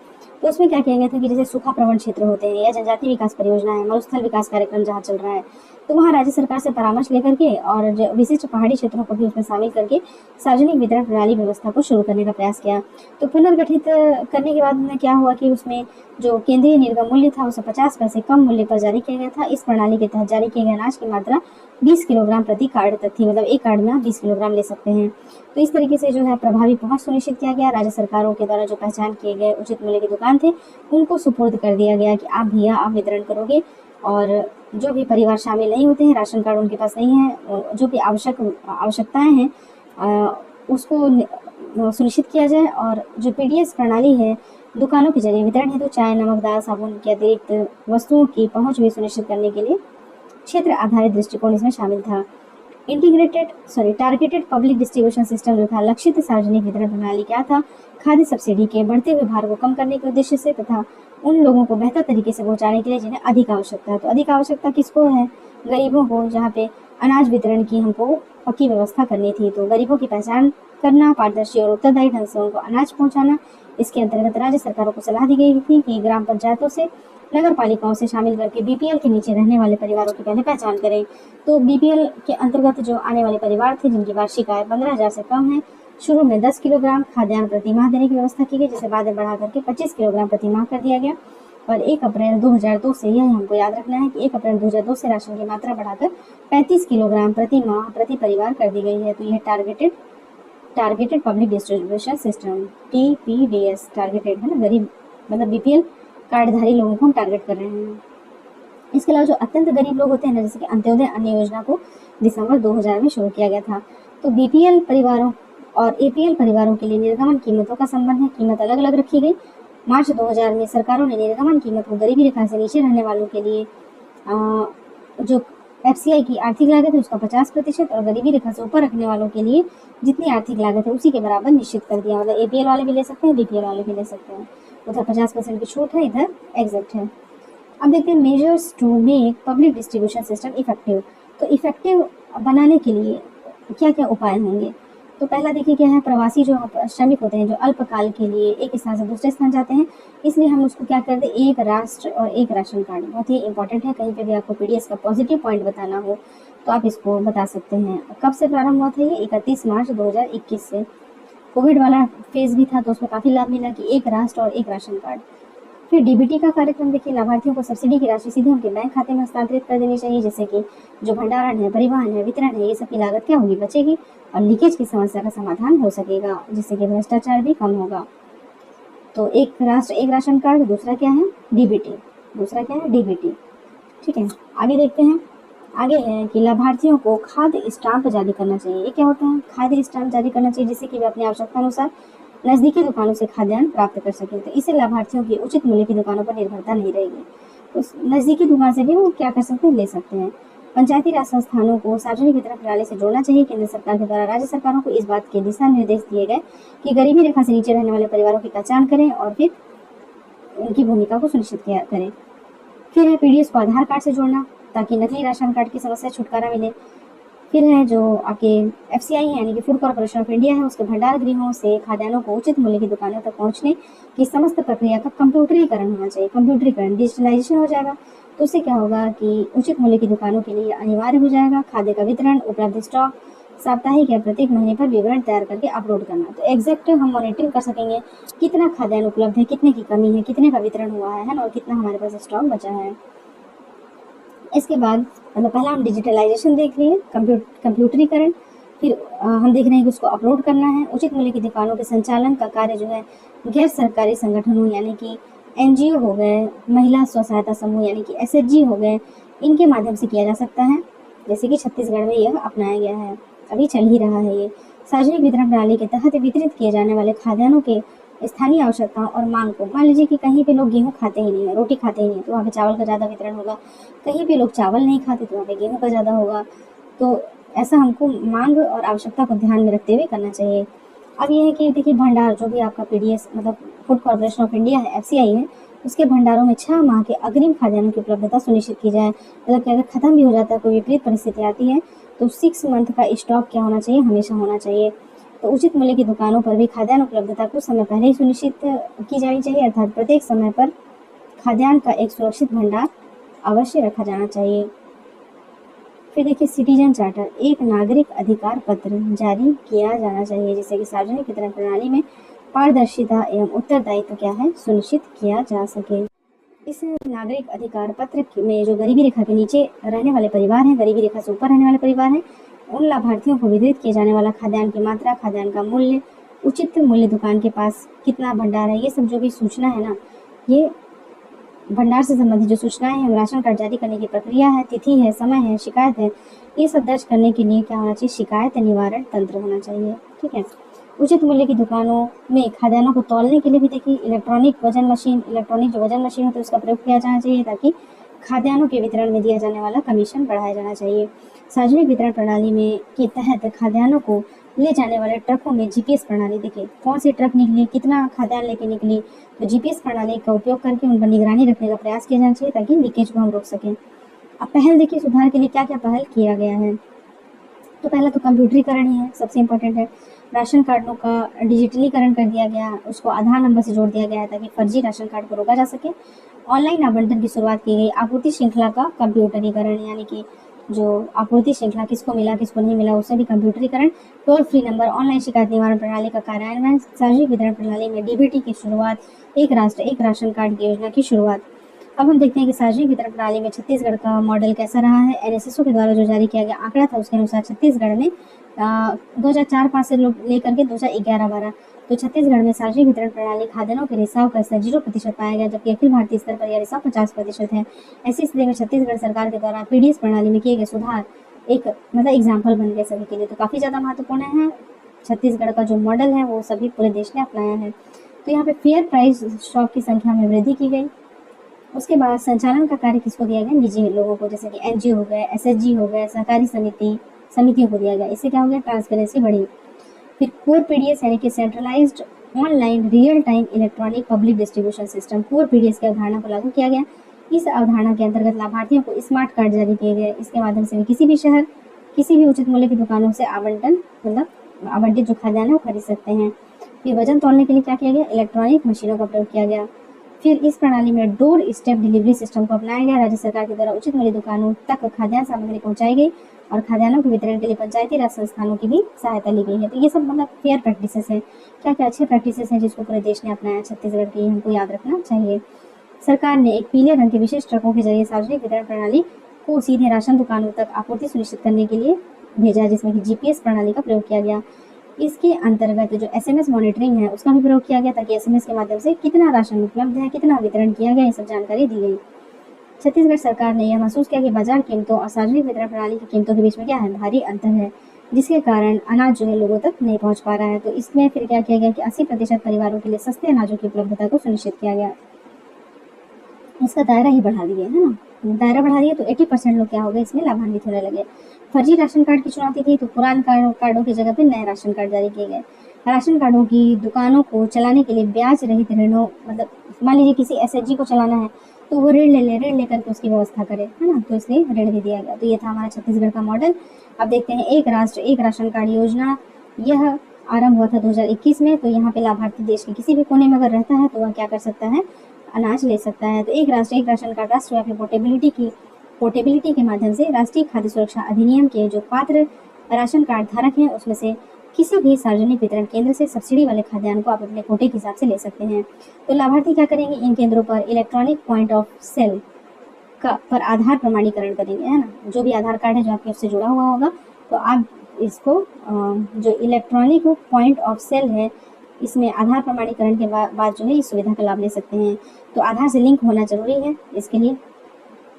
तो उसमें क्या किया गया था कि जैसे सूखा प्रवण क्षेत्र होते हैं या जनजातीय विकास परियोजना है, मरुस्थल विकास कार्यक्रम जहाँ चल रहा है, तो वहाँ राज्य सरकार से परामर्श लेकर के और विशिष्ट पहाड़ी क्षेत्रों को भी उसमें शामिल करके सार्वजनिक वितरण प्रणाली व्यवस्था को शुरू करने का प्रयास किया। तो पुनर्गठित करने के बाद में क्या हुआ कि उसमें जो केंद्रीय निर्गम मूल्य था उसे 50 पैसे कम मूल्य पर जारी किया गया था। इस प्रणाली के तहत जारी किए गए अनाज की मात्रा 20 किलोग्राम प्रति कार्ड तक थी, मतलब एक कार्ड में आप 20 किलोग्राम ले सकते हैं। तो इस तरीके से जो है प्रभावी पहुंच सुनिश्चित किया गया। राज्य सरकारों के द्वारा जो पहचान किए गए उचित मूल्य की दुकान थे उनको सुपुर्द कर दिया गया कि आप भैया आप वितरण करोगे, और जो भी परिवार शामिल नहीं होते हैं, राशन कार्ड उनके पास नहीं है, जो भी आवश्यकताएं हैं उसको सुनिश्चित किया जाए। और जो PDS प्रणाली है दुकानों के जरिए वितरण हेतु चाय, नमक, दाल, साबुन के अतिरिक्त वस्तुओं की पहुंच भी सुनिश्चित करने के लिए क्षेत्र आधारित दृष्टिकोण इसमें शामिल था। टारगेटेड पब्लिक डिस्ट्रीब्यूशन सिस्टम जो था, लक्षित सार्वजनिक वितरण प्रणाली क्या था, खाद्य सब्सिडी के बढ़ते हुए भार को कम करने के उद्देश्य से तथा उन लोगों को बेहतर तरीके से पहुंचाने के लिए जिन्हें अधिक आवश्यकता है। तो अधिक आवश्यकता किसको है? गरीबों को, जहाँ पे अनाज वितरण की हमको पक्की व्यवस्था करनी थी। तो गरीबों की पहचान करना, पारदर्शी और उत्तरदायी ढंग से उनको अनाज पहुंचाना, इसके अंतर्गत राज्य सरकारों को सलाह दी गई थी कि ग्राम पंचायतों से, नगर पालिकाओं से शामिल करके BPL के नीचे रहने वाले परिवारों की पहले पहचान करें। तो BPL के अंतर्गत जो आने वाले परिवार थे जिनकी वार्षिक आय 15,000 से कम है, शुरू में 10 किलोग्राम खाद्यान्न प्रति माह देने की व्यवस्था की गई, जिसे बाद में बढ़ा करके 25 किलोग्राम प्रति माह कर दिया गया। और 1 अप्रैल 2002 से, यह हमको याद रखना है कि 1 अप्रैल 2002 से राशन की मात्रा बढ़ाकर 35 किलोग्राम प्रति माह प्रति परिवार कर दी गई है। तो यह targeted public distribution system TPDS targeted है ना, गरीब मतलब BPL कार्डधारी लोगों को हम टारगेट कर रहे हैं। इसके अलावा जो अत्यंत गरीब लोग होते हैं ना, जैसे कि अंत्योदय अन्न योजना को दिसंबर 2000 में शुरू किया गया था। तो BPL परिवारों और APL परिवारों के लिए निर्गमन कीमतों का संबंध है, कीमत अलग अलग रखी गई। मार्च 2000 में सरकारों ने निर्गमन कीमत को गरीबी रेखा से नीचे रहने वालों के लिए जो FCI की आर्थिक लागत है उसका 50% और गरीबी रेखा से ऊपर रखने वालों के लिए जितनी आर्थिक लागत है उसी के बराबर निश्चित कर दिया। मतलब APL वाले भी ले सकते हैं, BPL वाले भी ले सकते हैं। उधर 50% की छूट है, इधर एग्जैक्ट है। अब देखते हैं measures to make public distribution system effective. तो इफेक्टिव बनाने के लिए क्या क्या उपाय होंगे? तो पहला देखिए क्या है, प्रवासी जो श्रमिक होते हैं जो अल्पकाल के लिए एक स्थान से दूसरे स्थान जाते हैं, इसलिए हम उसको क्या करते हैं, एक राष्ट्र और एक राशन कार्ड, बहुत ही इंपॉर्टेंट है। कहीं पे भी आपको PDS का पॉजिटिव पॉइंट बताना हो तो आप इसको बता सकते हैं। कब से प्रारंभ हुआ था ये? 31 मार्च 2021 से। कोविड वाला फेज भी था तो उसमें काफ़ी लाभ मिला कि एक राष्ट्र और एक राशन कार्ड। फिर DBT का कार्यक्रम देखिए, लाभार्थियों को सब्सिडी की राशि सीधे उनके बैंक खाते में हस्तांतरित कर देनी चाहिए, जिससे कि जो भंडारण है, परिवहन है, वितरण है, ये सब की लागत क्या होगी, बचेगी और लीकेज की समस्या का समाधान हो सकेगा, जिससे कि भ्रष्टाचार भी कम होगा। तो एक राष्ट्र एक राशन कार्ड, दूसरा क्या है DBT। ठीक है, आगे देखते हैं। आगे है कि लाभार्थियों को खाद्य स्टाम्प जारी करना चाहिए। ये क्या होता है? खाद्य स्टाम्प जारी करना चाहिए जिससे कि वे अपनी आवश्यकता अनुसार नज़दीकी दुकानों से खाद्यान्न प्राप्त कर सकें। तो इससे लाभार्थियों की उचित मूल्य की दुकानों पर निर्भरता नहीं रहेगी। तो नज़दीकी दुकान से भी वो क्या कर सकते हैं, ले सकते हैं। पंचायती राज संस्थानों को सार्वजनिक वितरण प्रणाली से जोड़ना चाहिए। केंद्र सरकार के द्वारा राज्य सरकारों को इस बात के दिशा निर्देश दिए गए कि गरीबी रेखा से नीचे रहने वाले परिवारों की पहचान करें और फिर उनकी भूमिका को सुनिश्चित करें। फिर है PDS को आधार कार्ड से जोड़ना ताकि नकली राशन कार्ड की समस्या छुटकारा मिले। फिर है जो आपके FCI है यानी कि फूड कॉर्पोरेशन ऑफ इंडिया है, उसके भंडार गृहों से खाद्यान्नों को उचित मूल्य की दुकानों तक पहुंचने की समस्त प्रक्रिया का कंप्यूटरीकरण होना चाहिए। कंप्यूटरीकरण, डिजिटलाइजेशन हो जाएगा तो उससे क्या होगा कि उचित मूल्य की दुकानों के लिए अनिवार्य हो जाएगा खाद्य का वितरण, उपलब्ध स्टॉक, साप्ताहिक या प्रत्येक महीने पर विवरण तैयार करके अपलोड करना। तो एग्जैक्ट हम मॉनिटरिंग कर सकेंगे कितना खाद्यान्न उपलब्ध है, कितने की कमी है, कितने का वितरण हुआ है ना, और कितना हमारे पास स्टॉक बचा है। इसके बाद मतलब पहला हम डिजिटलाइजेशन देख लिए, कंप्यूटरीकरण, फिर हम देख रहे हैं कि उसको अपलोड करना है। उचित मूल्य की दुकानों के संचालन का कार्य जो है गैर सरकारी संगठनों यानी कि NGO हो गए, महिला स्व सहायता समूह यानी कि SHG हो गए, इनके माध्यम से किया जा सकता है। जैसे कि छत्तीसगढ़ में यह अपनाया गया है, अभी चल ही रहा है ये। सार्वजनिक वितरण प्रणाली के तहत वितरित किए जाने वाले खाद्यान्नों के स्थानीय आवश्यकताओं और मांग को, मान लीजिए कि कहीं पे लोग गेहूँ खाते ही नहीं है, रोटी खाते ही नहीं है, तो वहाँ पे चावल का ज़्यादा वितरण होगा। कहीं पे लोग चावल नहीं खाते तो वहाँ पे गेहूँ का ज़्यादा होगा। तो ऐसा हमको मांग और आवश्यकता को ध्यान में रखते हुए करना चाहिए। अब ये है कि देखिए भंडार जो भी आपका पीडीएस मतलब फूड कॉर्पोरेशन ऑफ इंडिया है, एफसीआई है, उसके भंडारों में 6 माह के अग्रिम खाद्यान्नों की उपलब्धता सुनिश्चित की जाए। मतलब कि अगर खत्म भी हो जाता है, कोई विपरीत परिस्थिति आती है, तो 6 मंथ का स्टॉक क्या होना चाहिए, हमेशा होना चाहिए। तो उचित मूल्य की दुकानों पर भी खाद्यान्न उपलब्धता कुछ समय पहले ही सुनिश्चित की जानी चाहिए, अर्थात प्रत्येक समय पर खाद्यान्न का एक सुरक्षित भंडार अवश्य रखा जाना चाहिए। फिर देखिए सिटीजन चार्टर, एक नागरिक अधिकार पत्र जारी किया जाना चाहिए, जिससे कि सार्वजनिक वितरण प्रणाली में पारदर्शिता एवं उत्तरदायित्व क्या है, सुनिश्चित किया जा सके। इस नागरिक अधिकार पत्र में जो गरीबी रेखा के नीचे रहने वाले परिवार हैं, गरीबी रेखा से ऊपर रहने वाले परिवार हैं, उन लाभार्थियों को वितरित किए जाने वाला खाद्यान्न की मात्रा, खाद्यान्न का मूल्य, उचित मूल्य दुकान के पास कितना भंडार है, ये सब जो भी सूचना है ना, ये भंडार से संबंधित जो सूचनाएं हैं, राशन कार्ड जारी करने की प्रक्रिया है, तिथि है, समय है, शिकायत है, ये सब दर्ज करने के लिए क्या होना चाहिए, शिकायत निवारण तंत्र होना चाहिए। ठीक है। उचित मूल्य की दुकानों में खाद्यान्नों को तौलने के लिए भी देखिए इलेक्ट्रॉनिक वजन मशीन, इलेक्ट्रॉनिक जो वजन मशीन होती है उसका प्रयोग किया जाना चाहिए, ताकि खाद्यान्नों के वितरण में दिया जाने वाला कमीशन बढ़ाया जाना चाहिए। सार्वजनिक वितरण प्रणाली में के तहत खाद्यान्नों को ले जाने वाले ट्रकों में जीपीएस प्रणाली, देखिए कौन सी ट्रक निकली, कितना खाद्यान्न लेके निकली, तो जीपीएस प्रणाली का उपयोग करके उन पर निगरानी रखने का प्रयास किया जाना चाहिए, ताकि लीकेज को हम रोक सकें। अब पहल देखिए सुधार के लिए क्या क्या पहल किया गया है। तो पहला तो कंप्यूटरीकरण ही है, सबसे इम्पोर्टेंट है। राशन कार्डों का डिजिटलीकरण कर दिया गया, उसको आधार नंबर से जोड़ दिया गया है, ताकि फर्जी राशन कार्ड को रोका जा सके। ऑनलाइन आवंटन की शुरुआत की गई। आपूर्ति श्रृंखला का कंप्यूटरीकरण, यानी कि जो आपूर्ति श्रृंखला किसको मिला किसको नहीं मिला उससे भी कंप्यूटरीकरण। टोल फ्री नंबर, ऑनलाइन शिकायत निवारण प्रणाली का कार्यान्वयन। सार्वजनिक वितरण प्रणाली में डीबीटी की शुरुआत। एक राष्ट्र एक राशन कार्ड की योजना की शुरुआत। अब हम देखते हैं कि सार्वजनिक वितरण प्रणाली में छत्तीसगढ़ का मॉडल कैसा रहा है। एनएसएसओ के द्वारा जो जारी किया गया आंकड़ा था उसके अनुसार छत्तीसगढ़ में 2004-05 से लेकर के 2011-12 तो छत्तीसगढ़ में सार्वजनिक वितरण प्रणाली खाद्यान्नों के रिसाव का स्तर 0% पाया गया, जबकि अखिल भारतीय स्तर पर यह रिसाव 50% है। ऐसी स्थिति में छत्तीसगढ़ सरकार के द्वारा पीडीएस प्रणाली में किए गए सुधार एक मतलब एग्जाम्पल बन गए सभी के लिए, तो काफ़ी ज़्यादा महत्वपूर्ण है। छत्तीसगढ़ का जो मॉडल है वो सभी पूरे देश ने अपनाया है। तो यहाँ पे फेयर प्राइस शॉप की संख्या में वृद्धि की गई। उसके बाद संचालन का कार्य किसको दिया गया, निजी लोगों को, जैसे कि एनजीओ हो गए, एसएचजी हो गए, सहकारी समितियों को दिया गया। इससे क्या हो गया, ट्रांसपेरेंसी बढ़ी। फिर कोर पीडीएस यानी कि centralised online real time electronic public distribution system, core PDS की अवधारणा को लागू किया गया। इस अवधारणा के अंतर्गत लाभार्थियों को स्मार्ट कार्ड जारी किए गए। इसके माध्यम से किसी भी शहर किसी भी उचित मूल्य की दुकानों से आवंटित जो खाद्यान्न है वो खरीद सकते हैं। फिर वजन तौलने के लिए क्या किया गया, इलेक्ट्रॉनिक मशीनों का प्रयोग किया गया। फिर इस प्रणाली में डोर स्टेप डिलीवरी सिस्टम को अपनाया गया। राज्य सरकार के द्वारा उचित मूल्य दुकानों तक खाद्यान्न सामग्री पहुंचाई गई और खाद्यान्नों के वितरण के लिए पंचायती राज संस्थानों की भी सहायता ली गई है। तो ये सब मतलब फेयर प्रैक्टिसेस है। क्या क्या अच्छे प्रैक्टिसेस हैं जिसको पूरे देश ने अपनाया, छत्तीसगढ़ की, हमको याद रखना चाहिए। सरकार ने एक पीले रंग के विशेष ट्रकों के जरिए सार्वजनिक वितरण प्रणाली को सीधे राशन दुकानों तक आपूर्ति सुनिश्चित करने के लिए भेजा, जिसमें कि जीपीएस प्रणाली का प्रयोग किया गया। इसके अंतर्गत जो एसएमएस मॉनिटरिंग है उसका भी प्रयोग किया गया, ताकि एसएमएस के माध्यम से कितना राशन उपलब्ध है, कितना वितरण किया गया, ये सब जानकारी दी गई। छत्तीसगढ़ सरकार ने यह महसूस किया कि बाजार कीमतों और सार्वजनिक वितरण प्रणाली की कीमतों के बीच में क्या है, भारी अंतर है, जिसके कारण अनाज जो है लोगों तक नहीं पहुंच पा रहा है। तो इसमें फिर क्या किया गया कि 80% परिवारों के लिए सस्ते अनाजों की उपलब्धता को सुनिश्चित किया गया। इसका दायरा ही बढ़ा दिया है ना, दायरा बढ़ा दिया तो 80% लोग क्या हो गए, इसमें लाभान्वित होने लगे। फर्जी राशन कार्ड की चुनौती थी, तो पुराने कार्डों की जगह पे नए राशन कार्ड जारी किए गए। राशन कार्डों की दुकानों को चलाने के लिए ब्याज रहित ऋणों, मतलब मान लीजिए किसी एसएचजी को चलाना है तो वो ऋण लेकर के उसकी व्यवस्था करे, है ना, तो इसलिए ऋण भी दिया गया। तो ये था हमारा छत्तीसगढ़ का मॉडल। अब देखते हैं एक राष्ट्र एक राशन कार्ड योजना, यह आरंभ हुआ था 2021 में। तो यहाँ पे लाभार्थी देश के किसी भी कोने में अगर रहता है तो वह क्या कर सकता है, अनाज ले सकता है। तो एक राष्ट्र एक राशन कार्ड राष्ट्रव्यापी पोर्टेबिलिटी के माध्यम से राष्ट्रीय खाद्य सुरक्षा अधिनियम के जो पात्र राशन कार्ड धारक हैं उसमें से किसी भी सार्वजनिक वितरण केंद्र से सब्सिडी वाले खाद्यान्न को आप अपने कोटे के हिसाब से ले सकते हैं। तो लाभार्थी क्या करेंगे, इन केंद्रों पर इलेक्ट्रॉनिक पॉइंट ऑफ सेल पर आधार प्रमाणीकरण करेंगे, है ना, जो भी आधार कार्ड है जो आपके उससे जुड़ा हुआ होगा, तो आप इसको जो इलेक्ट्रॉनिक पॉइंट ऑफ सेल है इसमें आधार प्रमाणीकरण के बाद जो है इस सुविधा का लाभ ले सकते हैं। तो आधार से लिंक होना जरूरी है इसके लिए,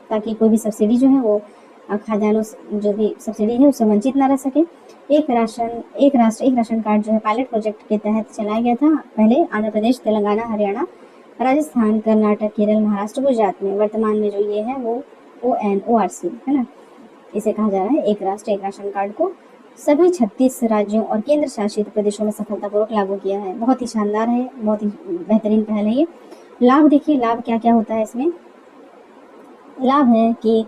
ताकि कोई भी सब्सिडी जो है वो खाद्यान्नों जो भी सब्सिडी है उससे वंचित ना रह सके। एक राष्ट्र एक राशन कार्ड जो है पायलट प्रोजेक्ट के तहत चलाया गया था पहले आंध्र प्रदेश, तेलंगाना, हरियाणा, राजस्थान, कर्नाटक, केरल, महाराष्ट्र, गुजरात में। वर्तमान में जो ये है वो ONORC है ना, इसे कहा जा रहा है एक राष्ट्र एक राशन कार्ड को सभी 36 राज्यों और केंद्र शासित प्रदेशों में सफलतापूर्वक लागू किया है। बहुत ही शानदार है, बहुत ही बेहतरीन पहल है ये। लाभ देखिए, लाभ क्या क्या होता है इसमें। लाभ है कि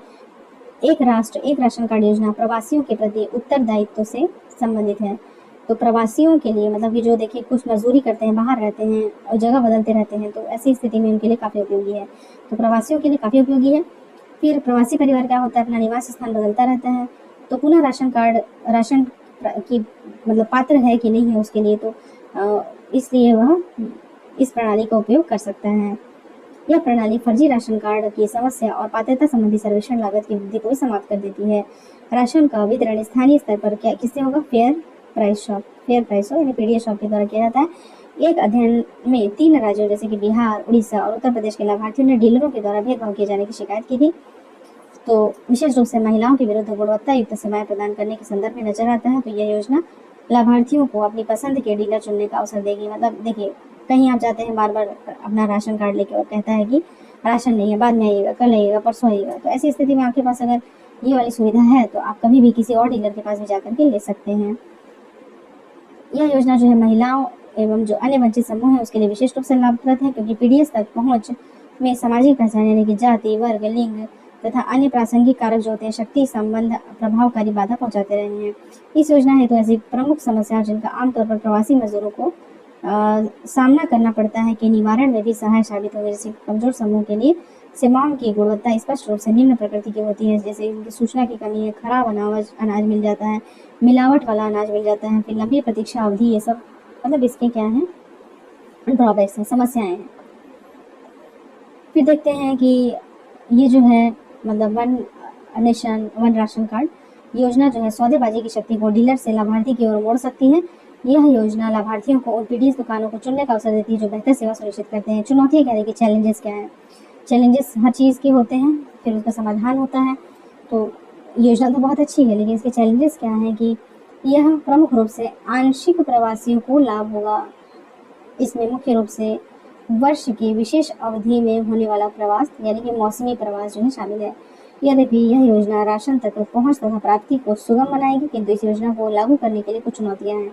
एक राष्ट्र एक राशन कार्ड योजना प्रवासियों के प्रति उत्तरदायित्व से संबंधित है। तो प्रवासियों के लिए मतलब कि जो देखिए कुछ मजदूरी करते हैं, बाहर रहते हैं और जगह बदलते रहते हैं, तो ऐसी स्थिति में उनके लिए काफ़ी उपयोगी है। तो प्रवासियों के लिए काफ़ी उपयोगी है। फिर प्रवासी परिवार क्या होता है, अपना निवास स्थान बदलता रहता है, तो पुनः राशन की मतलब पात्र है कि नहीं है उसके लिए, तो इसलिए वह इस प्रणाली का उपयोग कर सकता है। यह प्रणाली फर्जी राशन कार्ड की समस्या और पात्रता संबंधी सर्वेक्षण लागत की वृद्धि को समाप्त कर देती है। राशन का वितरण स्थानीय स्तर पर क्या किससे होगा, फेयर प्राइस शॉप यानी पीडीएस शॉप के द्वारा किया जाता है। एक अध्ययन में 3 राज्यों जैसे कि बिहार, उड़ीसा और उत्तर प्रदेश के लाभार्थियों ने डीलरों के द्वारा भेदभाव किए जाने की शिकायत की थी। तो विशेष रूप से महिलाओं के विरुद्ध गुणवत्ता युक्त सेवाएं प्रदान करने के संदर्भ में नजर आता है। तो यह योजना लाभार्थियों को अपनी पसंद के डीलर चुनने का अवसर देगी। मतलब देखिए, कहीं आप जाते हैं बार बार अपना राशन कार्ड लेके और कहता है कि राशन नहीं है, बाद में आइएगा, कल आइएगा, परसों आइएगा, तो ऐसी स्थिति में आपके पास अगर ये वाली सुविधा है तो आप कभी भी किसी और डीलर के पास भी जाकर के ले सकते हैं। यह योजना जो है महिलाओं एवं जो अन्य वंचित समूह है उसके लिए विशेष रूप से लाभप्रद है, क्योंकि पीडीएस तक पहुंच में सामाजिक पहचान यानी कि जाति, वर्ग, लिंग तथा अन्य प्रासंगिक कारक जो होते हैं शक्ति संबंध प्रभावकारी बाधा पहुंचाते रहे हैं। इस योजना हेतु ऐसी प्रमुख समस्याएं जिनका आमतौर पर प्रवासी मजदूरों को सामना करना पड़ता है कि निवारण में भी सहाय साबित होगी। जैसे कमजोर समूह के लिए सेवाओं की गुणवत्ता स्पष्ट रूप से निम्न प्रकृति की होती है, जैसे इनकी सूचना की कमी है, खराब अनाज मिल जाता है, मिलावट वाला अनाज मिल जाता है, फिर लंबी प्रतीक्षा अवधि, ये सब मतलब इसके क्या है, ड्रॉबैक्स हैं, समस्याएं हैं। फिर देखते हैं कि ये जो है मतलब one nation one ration card योजना जो है सौदेबाजी की शक्ति को डीलर से लाभार्थी की ओर मोड़ सकती है। यह योजना लाभार्थियों को उन पीडीएस दुकानों को चुनने का अवसर देती है जो बेहतर सेवा सुनिश्चित करते हैं। चुनौतियाँ क्या है कि चैलेंजेस क्या है, चैलेंजेस हर चीज़ के होते हैं, फिर उसका समाधान होता है। तो योजना तो बहुत अच्छी है, लेकिन इसके चैलेंजेस क्या हैं कि यह प्रमुख रूप से आंशिक प्रवासियों को लाभ होगा। इसमें मुख्य रूप से वर्ष की विशेष अवधि में होने वाला प्रवास यानी कि मौसमी प्रवास जो है शामिल है। यद्यपि यह योजना राशन तक पहुंच तथा प्राप्ति को सुगम बनाएगी, किंतु इस योजना को लागू करने के लिए कुछ चुनौतियां हैं।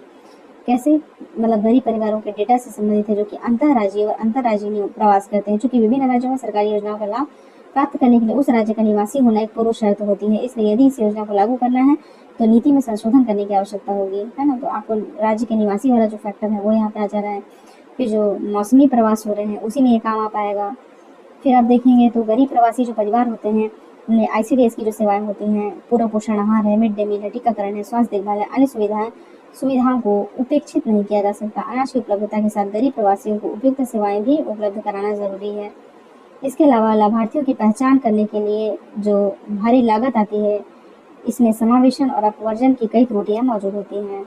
कैसे, मतलब गरीब परिवारों के डेटा से संबंधित है जो कि अंतर्राज्यीय और अंतर्राज्यीय प्रवास करते हैं। चूंकि विभिन्न राज्यों में सरकारी योजनाओं का लाभ प्राप्त करने के लिए उस राज्य का निवासी होना एक पूर्व शर्त होती है। इसलिए यदि इस योजना को लागू करना है तो नीति में संशोधन करने की आवश्यकता होगी, है ना। तो आपको राज्य के निवासी वाला जो फैक्टर है वो यहाँ पे आ जा रहा है। फिर जो मौसमी प्रवास हो रहे हैं उसी में ये काम आ पाएगा। फिर आप देखेंगे तो गरीब प्रवासी जो परिवार होते हैं उनमें ICDS की जो सेवाएं होती हैं, पूरा पोषण आहार है, मिड डे मील है, टीकाकरण है, स्वास्थ्य देखभाल है, अन्य सुविधाओं को उपेक्षित नहीं किया जा सकता। अनाज की उपलब्धता के साथ गरीब प्रवासियों को उपयुक्त सेवाएं भी उपलब्ध कराना जरूरी है। इसके अलावा लाभार्थियों की पहचान करने के लिए जो भारी लागत आती है, इसमें समावेशन और अपवर्जन की कई त्रुटियां मौजूद होती हैं।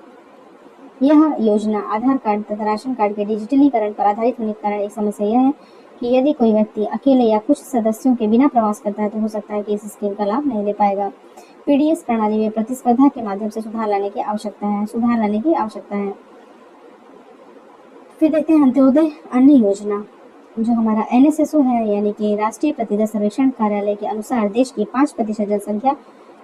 यह योजना आधार कार्ड तथा राशन कार्ड के डिजिटलीकरण पर आधारित होने के कारण एक समस्या यह है कि यदि कोई व्यक्ति अकेले या कुछ सदस्यों के बिना प्रवास करता है तो हो सकता है कि इस स्कीम का लाभ नहीं ले पाएगा। पीडीएस प्रणाली में प्रतिस्पर्धा के माध्यम से सुधार लाने की आवश्यकता है। फिर देखते हैं अंत्योदय अन्न योजना। जो हमारा NSSO है यानी कि राष्ट्रीय प्रतिदर सर्वेक्षण कार्यालय के अनुसार देश की 5% जनसंख्या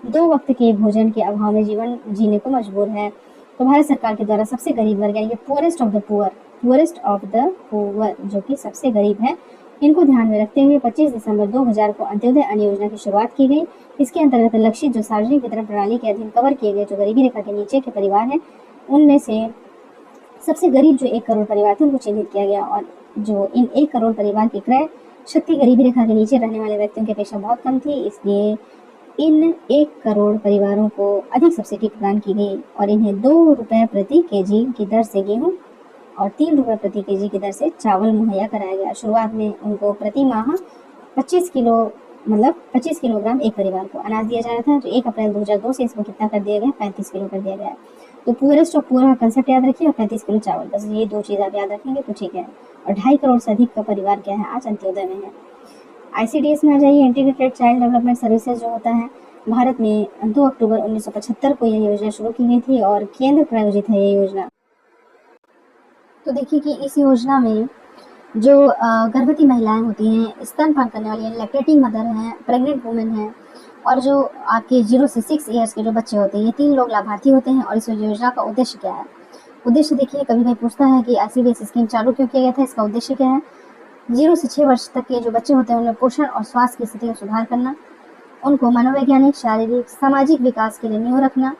2 वक्त के भोजन के अभाव में जीवन जीने को मजबूर है। तो भारत सरकार के द्वारा सबसे गरीब वर्ग यानी कि पुअरेस्ट ऑफ द पुअर जो कि सबसे गरीब है, इनको ध्यान में रखते हुए 25 दिसंबर 2000 को अंत्योदय अन्न योजना की शुरुआत की गई। इसके अंतर्गत लक्षित जो सार्वजनिक वितरण प्रणाली के अधीन कवर किए गए जो गरीबी रेखा के नीचे के परिवार हैं, उनमें से सबसे गरीब जो 1 करोड़ परिवार थे उनको चिन्हित किया गया, और जो इन 1 करोड़ परिवार की क्रय शक्ति गरीबी रेखा के नीचे रहने वाले व्यक्तियों की अपेक्षा बहुत कम थी। इसलिए इन 1 करोड़ परिवारों को अधिक सब्सिडी प्रदान की गई और इन्हें 2 रुपये प्रति केजी की दर से गेहूं और 3 रुपये प्रति केजी की दर से चावल मुहैया कराया गया। शुरुआत में उनको प्रति माह 25 किलोग्राम एक परिवार को अनाज दिया जा रहा था। तो 1 अप्रैल 2002 से इसको कितना कर दिया गया, 35 किलो कर दिया गया। तो पुअरेस्ट ऑफ पुअर का कंसेप्ट याद रखिए और 35 किलो चावल, बस ये 2 चीज़ आप याद रखेंगे तो ठीक है। और 2.5 करोड़ से अधिक का परिवार क्या है आज अंत्योदय में है। ICDS में आ जाइए, इंटीग्रेटेड चाइल्ड डेवलपमेंट सर्विसेज जो होता है, भारत में 2 अक्टूबर 1975 को यह योजना शुरू की गई थी और केंद्र प्रायोजित है ये योजना। तो देखिए कि इस योजना में जो गर्भवती महिलाएं होती हैं, स्तनपान करने वाली हैं, लैक्टेटिंग मदर हैं, प्रेग्नेंट वुमेन हैं और जो आपके 0 से 6 ईयर्स के जो बच्चे होते हैं, ये 3 लोग लाभार्थी होते हैं। और इस योजना का उद्देश्य क्या है? उद्देश्य देखिए, कभी कोई पूछता है कि ICDS स्कीम चालू क्यों किया गया था, इसका उद्देश्य क्या है? 0 से 6 वर्ष तक के जो बच्चे होते हैं उनमें पोषण और स्वास्थ्य की स्थिति में सुधार करना, उनको शारीरिक, सामाजिक विकास के लिए नींव रखना,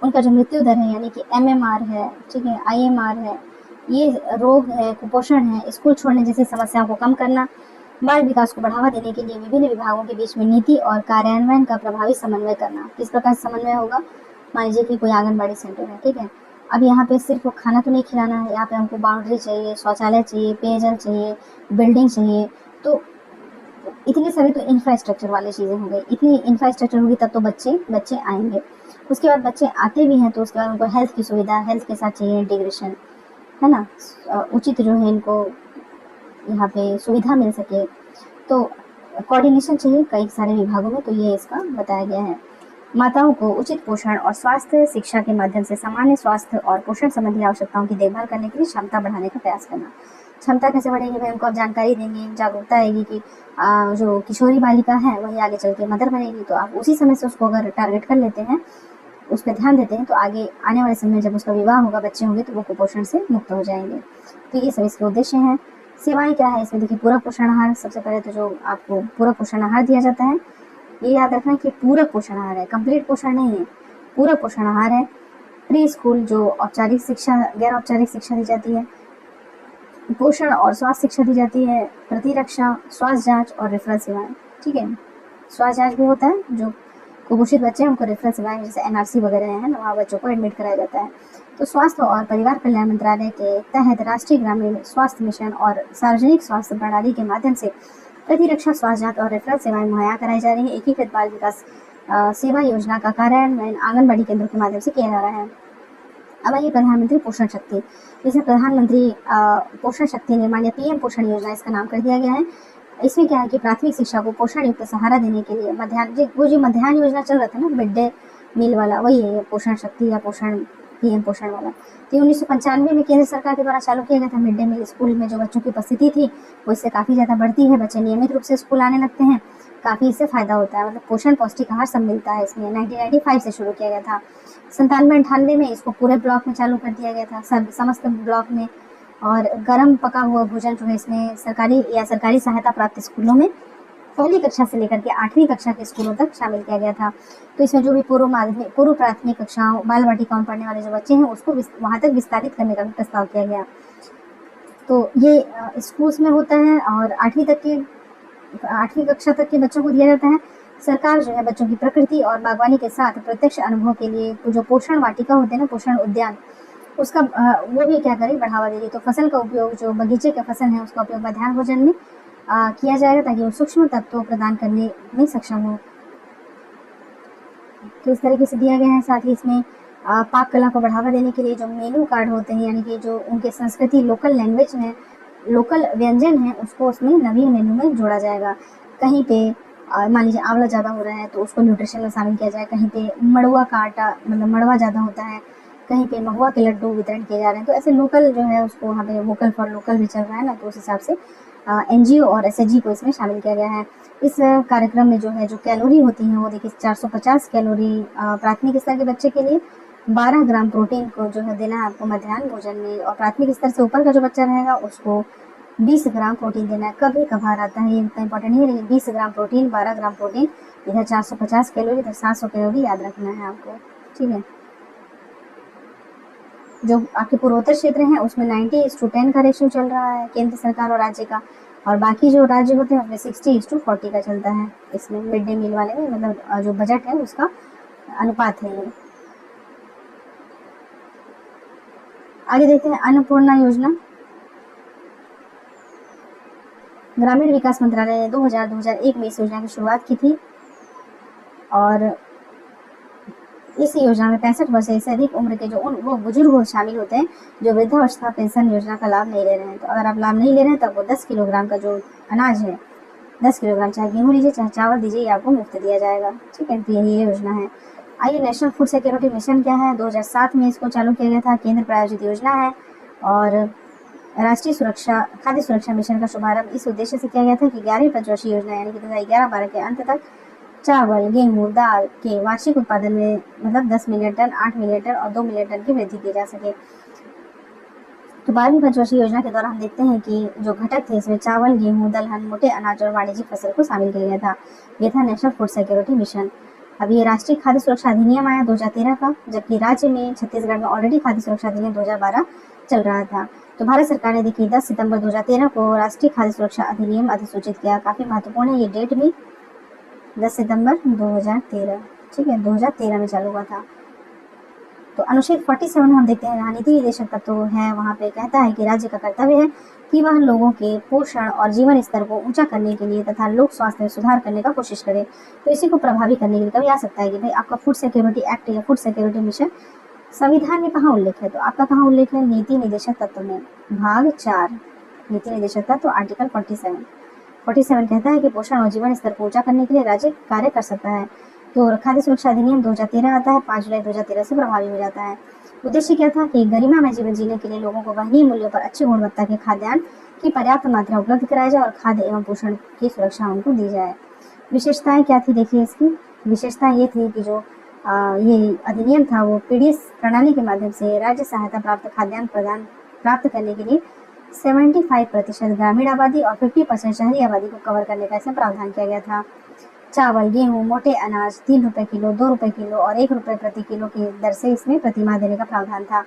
उनका जो मृत्यु दर है यानी कि MMR है, ठीक है, IMR है, ये रोग है, कुपोषण है, स्कूल छोड़ने जैसी समस्याओं को कम करना, बाल विकास को बढ़ावा देने के लिए विभिन्न विभागों के बीच में नीति और कार्यान्वयन का प्रभावी समन्वय करना। किस प्रकार समन्वय होगा? मान लीजिए कि कोई आंगनबाड़ी सेंटर है, ठीक है, अब यहाँ पे सिर्फ खाना तो नहीं खिलाना है, यहाँ पे हमको बाउंड्री चाहिए, शौचालय चाहिए, पेयजल चाहिए, बिल्डिंग चाहिए। तो इतने सारे तो इंफ्रास्ट्रक्चर वाली चीज़ें हो गई, इतनी इंफ्रास्ट्रक्चर होगी तब तो बच्चे आएंगे। उसके बाद बच्चे आते भी हैं तो उसके बाद उनको हेल्थ की सुविधा, हेल्थ के साथ चाहिए इंटीग्रेशन, है ना, उचित जो है इनको यहाँ पे सुविधा मिल सके, तो कोऑर्डिनेशन चाहिए कई सारे विभागों में, तो ये इसका बताया गया है। माताओं को उचित पोषण और स्वास्थ्य शिक्षा के माध्यम से सामान्य स्वास्थ्य और पोषण संबंधी आवश्यकताओं की देखभाल करने के लिए क्षमता बढ़ाने का प्रयास करना। क्षमता कैसे बढ़ेगी भाई? उनको आप जानकारी देंगे, जागरूकता आएगी कि जो किशोरी बालिका है वही आगे चल के मदर बनेगी, तो आप उसी समय से उसको अगर टारगेट कर लेते हैं, उस पर ध्यान देते हैं, तो आगे आने वाले समय में जब उसका विवाह होगा, बच्चे होंगे, तो वो कुपोषण से मुक्त हो जाएंगे। तो ये सब इसके उद्देश्य हैं। सेवाएं क्या है इसमें? देखिए, पूरक पोषण आहार, सबसे पहले तो जो आपको पूरक पोषण आहार दिया जाता है, ये याद रखना कि पूरक पोषण आहार है, कंप्लीट पोषण नहीं है, पूरक पोषण आहार है। प्री स्कूल जो औपचारिक शिक्षा, गैर औपचारिक शिक्षा दी जाती है, पोषण और स्वास्थ्य शिक्षा दी जाती है, प्रतिरक्षा, स्वास्थ्य जांच और रेफरल सेवाएं, ठीक है। स्वास्थ्य जांच भी होता है, जो कुपोषित बच्चे हैं उनको रेफरल सेवाएं जैसे NRC वगैरह है ना, वहाँ बच्चों को एडमिट कराया जाता है। तो स्वास्थ्य और परिवार कल्याण मंत्रालय के तहत राष्ट्रीय ग्रामीण स्वास्थ्य मिशन और सार्वजनिक स्वास्थ्य प्रणाली के माध्यम से प्रतिरक्षा, स्वास्थ्य जांच और रेफरल सेवाएं मुहैया कराई जा रही है। एकीकृत बाल विकास सेवा योजना का कार्यान्वयन आंगनबाड़ी केंद्रों के माध्यम से किया जा रहा है। अब आइए प्रधानमंत्री पोषण शक्ति, जिसे प्रधानमंत्री पोषण शक्ति निर्माण या PM पोषण योजना इसका नाम कर दिया गया है। इसमें क्या है कि प्राथमिक शिक्षा को पोषण युक्त सहारा देने के लिए वो जो मध्याह्न योजना चल रहा था ना, मिड डे मील वाला, वही है पोषण शक्ति या PM पोषण वाला। तो 1995 में केंद्र सरकार के द्वारा चालू किया गया था। मिड डे मील स्कूल में जो बच्चों की उपस्थिति थी वो इससे काफ़ी ज़्यादा बढ़ती है, बच्चे नियमित रूप से स्कूल आने लगते हैं, काफ़ी इससे फ़ायदा होता है, मतलब पोषण पौष्टिक आहार सब मिलता है इसमें। 1995 से शुरू किया गया था। 97-98 में इसको पूरे ब्लॉक में चालू कर दिया गया था, समस्त ब्लॉक में। और गर्म पका हुआ भोजन जो है इसमें सरकारी सहायता प्राप्त स्कूलों में पहली कक्षा से लेकर के 8वीं कक्षा के स्कूलों तक शामिल किया गया था। तो इसमें जो भी पूर्व प्राथमिक कक्षाओं, बाल वाटिकाओं में पढ़ने वाले जो बच्चे हैं उसको वहाँ तक विस्तारित करने का भी प्रस्ताव किया गया। तो ये स्कूल्स में होता है और 8वीं कक्षा तक के बच्चों को दिया जाता है। सरकार जो है बच्चों की प्रकृति और बागवानी के साथ प्रत्यक्ष अनुभव के लिए जो पोषण वाटिका होते हैं ना, पोषण उद्यान, उसका वो भी क्या करें, बढ़ावा देगी। तो फसल का उपयोग, जो बगीचे का फसल है उसका उपयोग मध्याह्न भोजन में किया जाएगा ताकि वो सूक्ष्म तत्वों प्रदान करने में सक्षम हो। तो इस तरीके से दिया गया है। साथ ही इसमें पाक कला को बढ़ावा देने के लिए जो मेनू कार्ड होते हैं, यानी कि जो उनके संस्कृति, लोकल लैंग्वेज है, लोकल व्यंजन है, उसको उसमें नवीन मेनू में जोड़ा जाएगा। कहीं पे मान लीजिए आंवला ज़्यादा हो रहा है तो उसको न्यूट्रिशन में शामिल किया जाए, कहीं पे मड़ुआ का आटा, मतलब मड़ुआ ज़्यादा होता है, कहीं पे महुआ के लड्डू वितरण किए जा रहे हैं। तो ऐसे लोकल जो है उसको वहाँ पे वोकल फॉर लोकल भी चल रहा है ना, तो उस हिसाब से NGO और SHG को इसमें शामिल किया गया है। इस कार्यक्रम में जो कैलोरी होती हैं वो देखिए 450 कैलोरी प्राथमिक स्तर के बच्चे के लिए, 12 ग्राम प्रोटीन को जो है देना है आपको मध्याह्न भोजन में, और प्राथमिक स्तर से ऊपर का जो बच्चा रहेगा उसको 20 ग्राम प्रोटीन देना है। कभी कभार आता है, ये इतना इंपॉर्टेंट नहीं है, लेकिन 20 ग्राम प्रोटीन, 12 ग्राम प्रोटीन, इधर 450 कैलोरी, इधर 700 कैलोरी याद रखना है आपको, ठीक है। जो आपके पूर्वोत्तर क्षेत्र हैं उसमें 90:10 का रेशियो चल रहा है केंद्र सरकार और राज्य का, और बाकी जो राज्य होते हैं उसमें 60:40 का चलता है इसमें मिड डे मील वाले में, मतलब जो बजट है उसका अनुपात है ये। आगे देखते हैं अन्नपूर्णा योजना। ग्रामीण विकास मंत्रालय ने 2000-2001 में इस योजना की शुरुआत की थी, और इस योजना में 65 वर्ष से अधिक उम्र के जो वो बुजुर्ग शामिल होते हैं जो वृद्धावस्था पेंशन योजना का लाभ नहीं ले रहे हैं। तो अगर आप लाभ नहीं ले रहे हैं तो आपको 10 किलोग्राम का जो अनाज है 10 किलोग्राम चाहे गेहूँ लीजिए चाहे चावल दीजिए, ये आपको मुफ्त दिया जाएगा। ठीक है, तो यही ये योजना है। आइए, नेशनल फूड सिक्योरिटी मिशन क्या है? 2007 में इसको चालू किया गया था, केंद्र प्रायोजित योजना है। और राष्ट्रीय सुरक्षा खाद्य सुरक्षा मिशन का शुभारंभ इस उद्देश्य से किया गया था कि 11वीं पंचवर्षीय योजना यानी कि 2011-12 के अंत तक चावल, गेहूँ, दाल के वार्षिक उत्पादन में मतलब 10 मिलियन टन, 8 मिलियन टन और 2 मिलियन टन की वृद्धि की जा सके। तो 12वीं पंचवर्षीय योजना के दौरान हम देखते हैं कि जो घटक थे इसमें चावल, गेहूँ, दलहन, मोटे अनाज और वाणिज्यिक फसल को शामिल किया गया था। यह था नेशनल फूड सिक्योरिटी मिशन। अब ये राष्ट्रीय खाद्य सुरक्षा अधिनियम आया 2013 का, जबकि राज्य में छत्तीसगढ़ में ऑलरेडी खाद्य सुरक्षा अधिनियम 2012 चल रहा था। तो भारत सरकार ने देखिए 10 सितंबर 2013 को राष्ट्रीय खाद्य सुरक्षा अधिनियम अधिसूचित किया। काफी महत्वपूर्ण है ये डेट भी, 10 सितंबर 2013। ठीक है, 2013 में चालू हुआ था। तो अनुच्छेद 47 हम देखते हैं, यहाँ नीति निदेशक तत्व है, वहाँ पे कहता है कि राज्य का कर्तव्य है कि वह लोगों के पोषण और जीवन स्तर को ऊंचा करने के लिए तथा लोक स्वास्थ्य में सुधार करने का कोशिश करे। तो इसी को प्रभावी करने के लिए कभी आ सकता है कि भाई आपका फूड सिक्योरिटी एक्ट या फूड सिक्योरिटी मिशन संविधान में कहाँ उल्लेख है? तो आपका कहाँ उल्लेख है? नीति निदेशक तत्व में, भाग 4 नीति निदेशक तत्व आर्टिकल 47 कहता है कि पोषण और जीवन स्तर को ऊंचा करने के लिए राज्य कार्य कर सकता है। तो खाद्य सुरक्षा अधिनियम 2013 आता है, 5 जुलाई 2013 से प्रभावी हो जाता है। उद्देश्य क्या था कि गरिमामय जीवन जीने के लिए लोगों को वहनीय मूल्यों पर अच्छी गुणवत्ता के खाद्यान्न की पर्याप्त मात्रा उपलब्ध कराया जाए और खाद्य एवं पोषण की सुरक्षा उनको दी जाए। विशेषताएं क्या थी? देखिए, इसकी विशेषता ये थी कि जो ये अधिनियम था वो पीडीएस प्रणाली के माध्यम से राज्य सहायता प्राप्त खाद्यान्न प्रदान प्राप्त करने के लिए 75% ग्रामीण आबादी और 50% शहरी आबादी को कवर करने का इसमें प्रावधान किया गया था। चावल, गेहूँ, मोटे अनाज 3 रुपये किलो, 2 रुपये किलो और 1 रुपये प्रति किलो की दर से इसमें प्रतिमाह देने का प्रावधान था।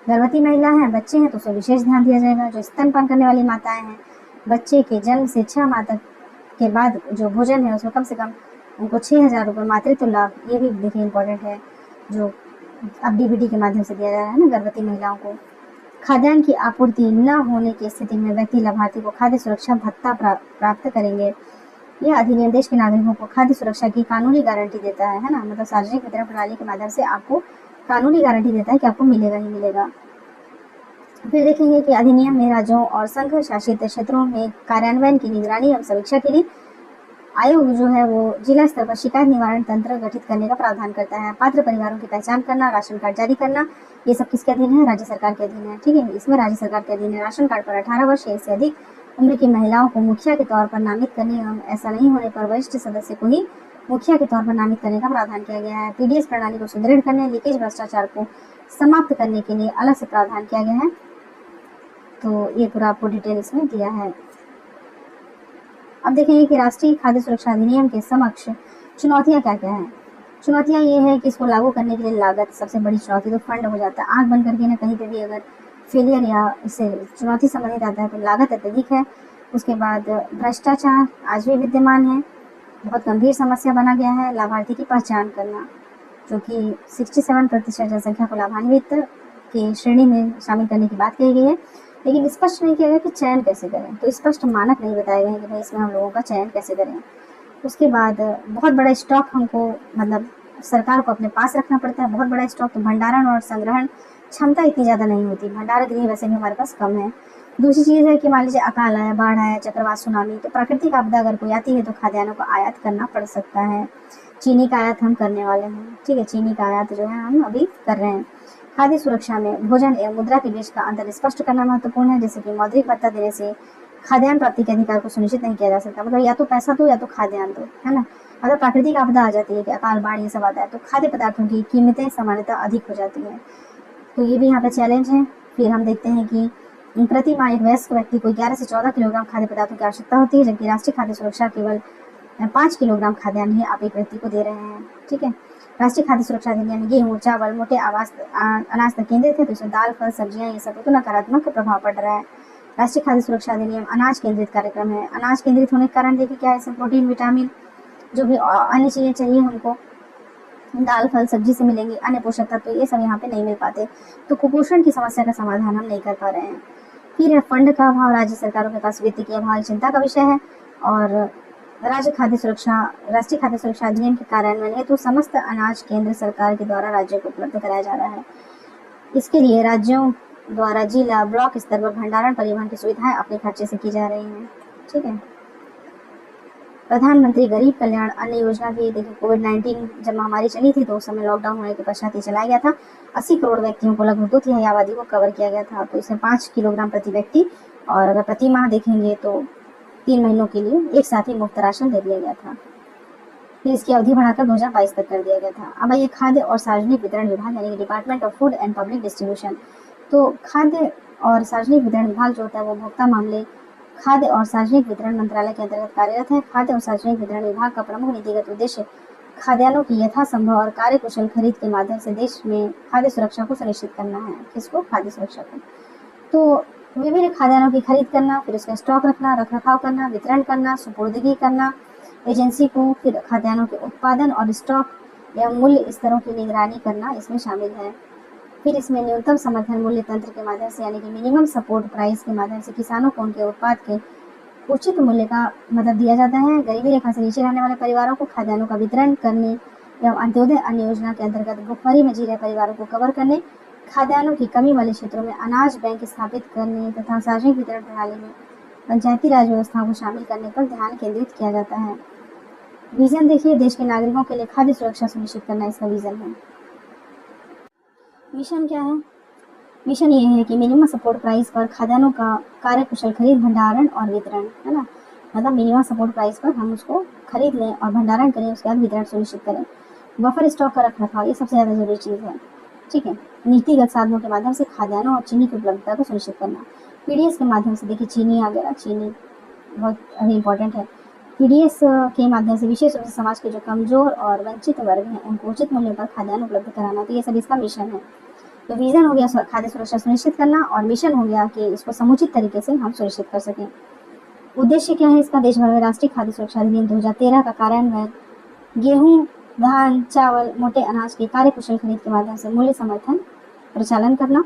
गर्भवती महिला हैं, बच्चे हैं तो उसे विशेष ध्यान दिया जाएगा। जो स्तनपान करने वाली माताएं हैं, बच्चे के जन्म से 6 माह तक के बाद जो भोजन है उसमें कम से कम उनको 6,000 रुपये मातृत्व लाभ, ये भी देखिए इम्पोर्टेंट है, जो अब डीबीटी के माध्यम से दिया जा रहा है ना गर्भवती महिलाओं को। खाद्यान्न की आपूर्ति न होने की स्थिति में व्यक्ति लाभार्थी को खाद्य सुरक्षा भत्ता प्राप्त करेंगे। यह अधिनियम देश के नागरिकों को खाद्य सुरक्षा की कानूनी गारंटी देता है ना, मतलब सार्वजनिक वितरण प्रणाली के माध्यम से आपको कानूनी गारंटी देता है कि आपको मिलेगा ही मिलेगा। फिर देखेंगे कि अधिनियम में राज्यों और संघ शासित क्षेत्रों में कार्यान्वयन की निगरानी एवं समीक्षा के लिए आयोग जो है वो जिला स्तर पर शिकायत निवारण तंत्र गठित करने का प्रावधान करता है। पात्र परिवारों की पहचान करना, राशन कार्ड जारी करना, ये सब किसके अधीन है? राज्य सरकार के अधीन है। ठीक है, इसमें राज्य सरकार के अधीन है। राशन कार्ड पर 18 वर्ष या इससे अधिक उम्र की महिलाओं को मुखिया के तौर पर नामित करने एवं ऐसा नहीं होने पर वरिष्ठ सदस्य को ही मुखिया के तौर पर नामित करने का प्रावधान किया गया है। पीडीएस प्रणाली को सुदृढ़ करने, लीकेज भ्रष्टाचार को समाप्त करने के लिए अलग से प्रावधान किया गया है। तो ये पूरा आपको डिटेल इसमें दिया है। अब देखेंगे कि राष्ट्रीय खाद्य सुरक्षा अधिनियम के समक्ष चुनौतियां क्या क्या हैं। चुनौतियां ये है कि इसको लागू करने के लिए लागत सबसे बड़ी चुनौती, तो फंड हो जाता है। आंख बंद करके ना कहीं पे भी अगर फेलियर या इससे चुनौती संबंधित आता है तो लागत अत्यधिक है। उसके बाद भ्रष्टाचार आज भी विद्यमान है, बहुत गंभीर समस्या बना गया है। लाभार्थी की पहचान करना, जो कि 67% जनसंख्या को लाभान्वित की श्रेणी में शामिल करने की बात कही गई है, लेकिन स्पष्ट नहीं किया गया कि चयन कैसे करें। तो स्पष्ट मानक नहीं बताए गए हैं कि भाई इसमें हम लोगों का चयन कैसे करें। उसके बाद बहुत बड़ा स्टॉक हमको मतलब सरकार को अपने पास रखना पड़ता है, बहुत बड़ा स्टॉक। तो भंडारण और संग्रहण क्षमता इतनी ज़्यादा नहीं होती, भंडार गृह वैसे भी हमारे पास कम है। दूसरी चीज़ है कि मान लीजिए अकाल आया, बाढ़ आया, चक्रवात, सुनामी, तो प्राकृतिक आपदा अगर कोई आती है तो खाद्यान्नों को आयात करना पड़ सकता है। चीनी का आयात हम करने वाले हैं। ठीक है, चीनी का आयात जो है हम अभी कर रहे हैं। खाद्य सुरक्षा में भोजन एवं मुद्रा के बीच का अंतर स्पष्ट करना महत्वपूर्ण है, जैसे कि मौद्रिक भत्ता देने से खाद्यान्न प्राप्ति के अधिकार को सुनिश्चित नहीं किया जा सकता। मतलब या तो पैसा दो या तो खाद्यान्न दो, है ना। अगर प्राकृतिक आपदा आ जाती है कि अकाल, बाढ़, ये सब आता है तो खाद्य पदार्थों की कीमतें सामान्यतः अधिक हो जाती हैं। तो ये भी यहाँ पे चैलेंज है। फिर हम देखते हैं कि प्रति माह एक वयस्क व्यक्ति को 11 से 14 किलोग्राम खाद्य पदार्थों की आवश्यकता होती है, जबकि राष्ट्रीय खाद्य सुरक्षा केवल 5 किलोग्राम खाद्यान्न ही आप एक व्यक्ति को दे रहे हैं। ठीक है, राष्ट्रीय खाद्य सुरक्षा अधिनियम गेहूँ, चावल, मोटे अनाज तक केंद्रित है, तो इसमें दाल, फल, सब्जियां, ये सब तो नकारात्मक प्रभाव पड़ रहा है। राष्ट्रीय खाद्य सुरक्षा अधिनियम अनाज केंद्रित कार्यक्रम है। अनाज केंद्रित होने के कारण देखिए क्या है, इसमें प्रोटीन, विटामिन, जो भी अन्य चीजें चाहिए हमको दाल, फल, सब्जी से मिलेंगे, अन्य पोषक तत्व ये सब यहाँ पे नहीं मिल पाते, तो कुपोषण की समस्या का समाधान हम नहीं कर पा रहे हैं। फिर है फंड का अभाव, राज्य सरकारों के पास वित्त की अभाव चिंता का विषय है। और राष्ट्रीय खाद्य सुरक्षा अधिनियम के कार्यान्वयन हेतु समस्त अनाज केंद्र सरकार के द्वारा राज्यों को उपलब्ध कराया जा रहा है। इसके लिए राज्यों द्वारा जिला, ब्लॉक स्तर पर भंडारण, परिवहन की सुविधाएं अपने खर्चे से की जा रही हैं। ठीक है, प्रधानमंत्री गरीब कल्याण अन्न योजना भी देखिए कोविड-19 जब महामारी चली थी तो उस समय लॉकडाउन होने के पश्चात ही चलाया गया था। 80 करोड़ व्यक्तियों को, लगभग 2/3 आबादी को कवर किया गया था। तो इसमें 5 किलोग्राम प्रति व्यक्ति और अगर प्रति माह देखेंगे तो 3 महीनों के लिए एक साथ ही मुफ्त राशन दे दिया गया था। फिर इसकी अवधि बढ़ाकर 2022 तक कर दिया गया था। अब आइए खाद्य और सार्वजनिक वितरण विभाग यानी कि department of food and public distribution. तो खाद्य और सार्वजनिक वितरण विभाग जो होता है वो उपभोक्ता मामले, खाद्य और सार्वजनिक वितरण मंत्रालय के अंतर्गत कार्यरत है। खाद्य और सार्वजनिक वितरण विभाग का प्रमुख नीतिगत उद्देश्य खाद्यान्नों की यथासंभव और कार्यकुशल खरीद के माध्यम से देश में खाद्य सुरक्षा को सुनिश्चित करना है। किसको? खाद्य सुरक्षा को। तो विभिन्न खाद्यान्नों की खरीद करना, फिर उसका स्टॉक रखना, रख रखाव करना, वितरण करना, सुपुर्दगी करना एजेंसी को, फिर खाद्यान्नों के उत्पादन और स्टॉक या मूल्य स्तरों की निगरानी करना इसमें शामिल है। फिर इसमें न्यूनतम समर्थन मूल्य तंत्र के माध्यम से यानी कि मिनिमम सपोर्ट प्राइस के माध्यम से किसानों को उनके उत्पाद के उचित मूल्य का मदद दिया जाता है। गरीबी रेखा से नीचे रहने वाले परिवारों को खाद्यान्नों का वितरण करने एवं अंत्योदय अन्न योजना के अंतर्गत भुखमरी में जी रहे परिवारों को कवर करने, खाद्यान्नों की कमी वाले क्षेत्रों में अनाज बैंक स्थापित करने तथा सार्वजनिक वितरण प्रणाली में पंचायती राज व्यवस्थाओं को शामिल करने पर ध्यान केंद्रित किया जाता है। विजन देखिए, देश के नागरिकों के लिए खाद्य सुरक्षा सुनिश्चित करना इसका विजन है। मिशन क्या है? मिशन ये है कि मिनिमम सपोर्ट प्राइस पर खाद्यान्नों का कार्यकुशल खरीद, भंडारण और वितरण, है ना। मतलब मिनिमम सपोर्ट प्राइस पर हम उसको खरीद लें और भंडारण करें, उसके बाद वितरण सुनिश्चित करें। बफर स्टॉक का रख रखाव, ये सबसे ज़्यादा जरूरी चीज़ है। ठीक है। नीतिगत साधनों के माध्यम से खाद्यान्नों और चीनी की उपलब्धता को सुनिश्चित करना। पीडीएस के माध्यम से, देखिए चीनी आ गया, चीनी बहुत इंपॉर्टेंट है। पीडीएस के माध्यम से विशेष रूप से समाज के जो कमजोर और वंचित वर्ग हैं उनको उचित मूल्य पर खाद्यान्न उपलब्ध कराना। तो ये सब इसका मिशन है। तो विजन हो गया खाद्य सुरक्षा सुनिश्चित करना और मिशन हो गया कि इसको समुचित तरीके से हम सुनिश्चित कर सकें। उद्देश्य क्या है इसका? देश भर में राष्ट्रीय खाद्य सुरक्षा अधिनियम 2013 का कार्यान्वयन, गेहूं, धान, चावल, मोटे अनाज की कार्यकुशल खरीद के माध्यम से मूल्य समर्थन प्रचालन करना,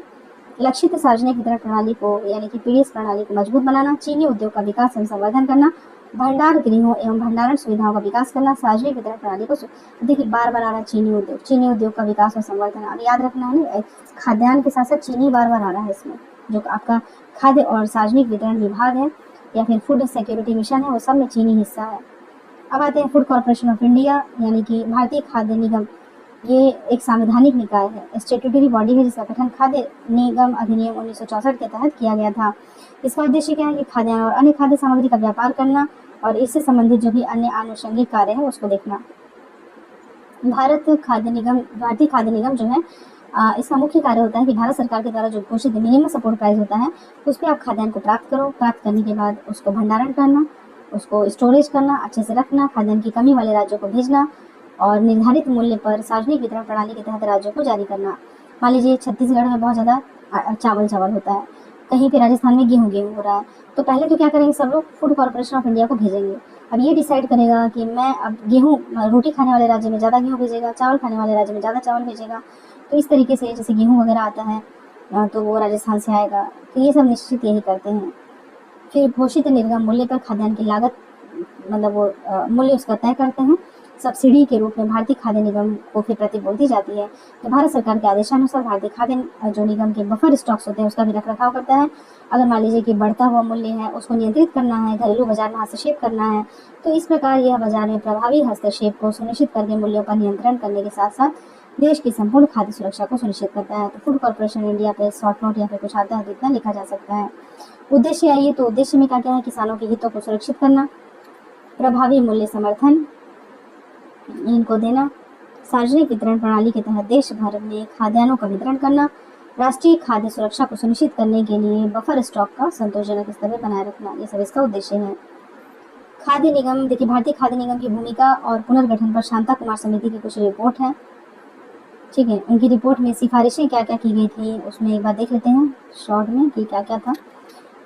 लक्षित सार्वजनिक वितरण प्रणाली को यानी कि पीडीएस प्रणाली को मजबूत बनाना, चीनी उद्योग का विकास एवं संवर्धन करना, भंडार गृहों एवं भंडारण सुविधाओं का विकास करना, सार्वजनिक वितरण प्रणाली को देखिए बार बार आ रहा है चीनी उद्योग का विकास और संवर्धन। अब याद रखना है, खाद्यान्न के साथ साथ चीनी बार बार आ रहा है इसमें। जो आपका खाद्य और सार्वजनिक वितरण विभाग है या फिर फूड सिक्योरिटी मिशन है, वो सब में चीनी हिस्सा है। अब आते हैं फूड कॉर्पोरेशन ऑफ इंडिया यानी कि भारतीय खाद्य निगम। ये एक संवैधानिक निकाय है, स्टेट्यूटरी बॉडी है, जिसका गठन खाद्य निगम अधिनियम 1964 के तहत किया गया था। इसका उद्देश्य क्या है कि खाद्यान्न और अन्य खाद्य सामग्री का व्यापार करना और इससे संबंधित जो भी अन्य आनुषंगिक कार्य है उसको देखना। भारतीय खाद्य निगम जो है इसका मुख्य कार्य होता है कि भारत सरकार के द्वारा जो घोषित मिनिमम सपोर्ट प्राइस होता है उस पर आप खाद्यान्न को प्राप्त करो। प्राप्त करने के बाद उसको भंडारण करना, उसको स्टोरेज करना, अच्छे से रखना, खाद्यान्न की कमी वाले राज्यों को भेजना और निर्धारित मूल्य पर सार्वजनिक वितरण प्रणाली के तहत राज्यों को जारी करना। मान लीजिए छत्तीसगढ़ में बहुत ज़्यादा चावल होता है, कहीं पे राजस्थान में गेहूं हो रहा है, तो पहले तो क्या करेंगे सब लोग फूड कॉर्पोरेशन ऑफ इंडिया को भेजेंगे। अब ये डिसाइड करेगा कि मैं अब रोटी खाने वाले राज्य में ज़्यादा गेहूँ भेजेगा, चावल खाने वाले राज्य में ज़्यादा चावल भेजेगा। तो इस तरीके से जैसे गेहूँ वगैरह आता है तो वो राजस्थान से आएगा। तो ये सब निश्चित यही करते हैं। फिर घोषित निर्गम मूल्य पर खाद्यान्न की लागत मतलब वो मूल्य उसका तय करते हैं। सब्सिडी के रूप में भारतीय खाद्य निगम को फिर प्रतिपूर्ति जाती है। तो भारत सरकार के आदेशानुसार भारतीय खाद्य जो निगम के बफर स्टॉक्स होते हैं उसका भी रख रखाव करता है। अगर मान लीजिए कि बढ़ता हुआ मूल्य है उसको नियंत्रित करना है, घरेलू बाजार में हस्तक्षेप करना है, तो इस प्रकार यह बाजार में प्रभावी हस्तक्षेप को सुनिश्चित करके मूल्यों पर नियंत्रण करने के साथ साथ देश की संपूर्ण खाद्य सुरक्षा को सुनिश्चित करता है। तो फूड कॉर्पोरेशन इंडिया पे शॉर्ट नोट या फिर कुछ आता है तो इतना लिखा जा सकता है। उद्देश्य आइए तो उद्देश्य में क्या क्या है? किसानों के हितों को सुरक्षित करना, प्रभावी मूल्य समर्थन इनको देना, सार्वजनिक वितरण प्रणाली के तहत देश भर में खाद्यान्नों का वितरण करना, राष्ट्रीय खाद्य सुरक्षा को सुनिश्चित करने के लिए बफर स्टॉक का संतोषजनक स्तर पर बनाए रखना, ये सब इसका उद्देश्य है। खाद्य निगम देखिए भारतीय खाद्य निगम की भूमिका और पुनर्गठन पर शांता कुमार समिति की कुछ रिपोर्ट है। ठीक है, उनकी रिपोर्ट में सिफारिशें क्या क्या की गई थी उसमें एक बार देख लेते हैं शॉर्ट में कि क्या क्या था।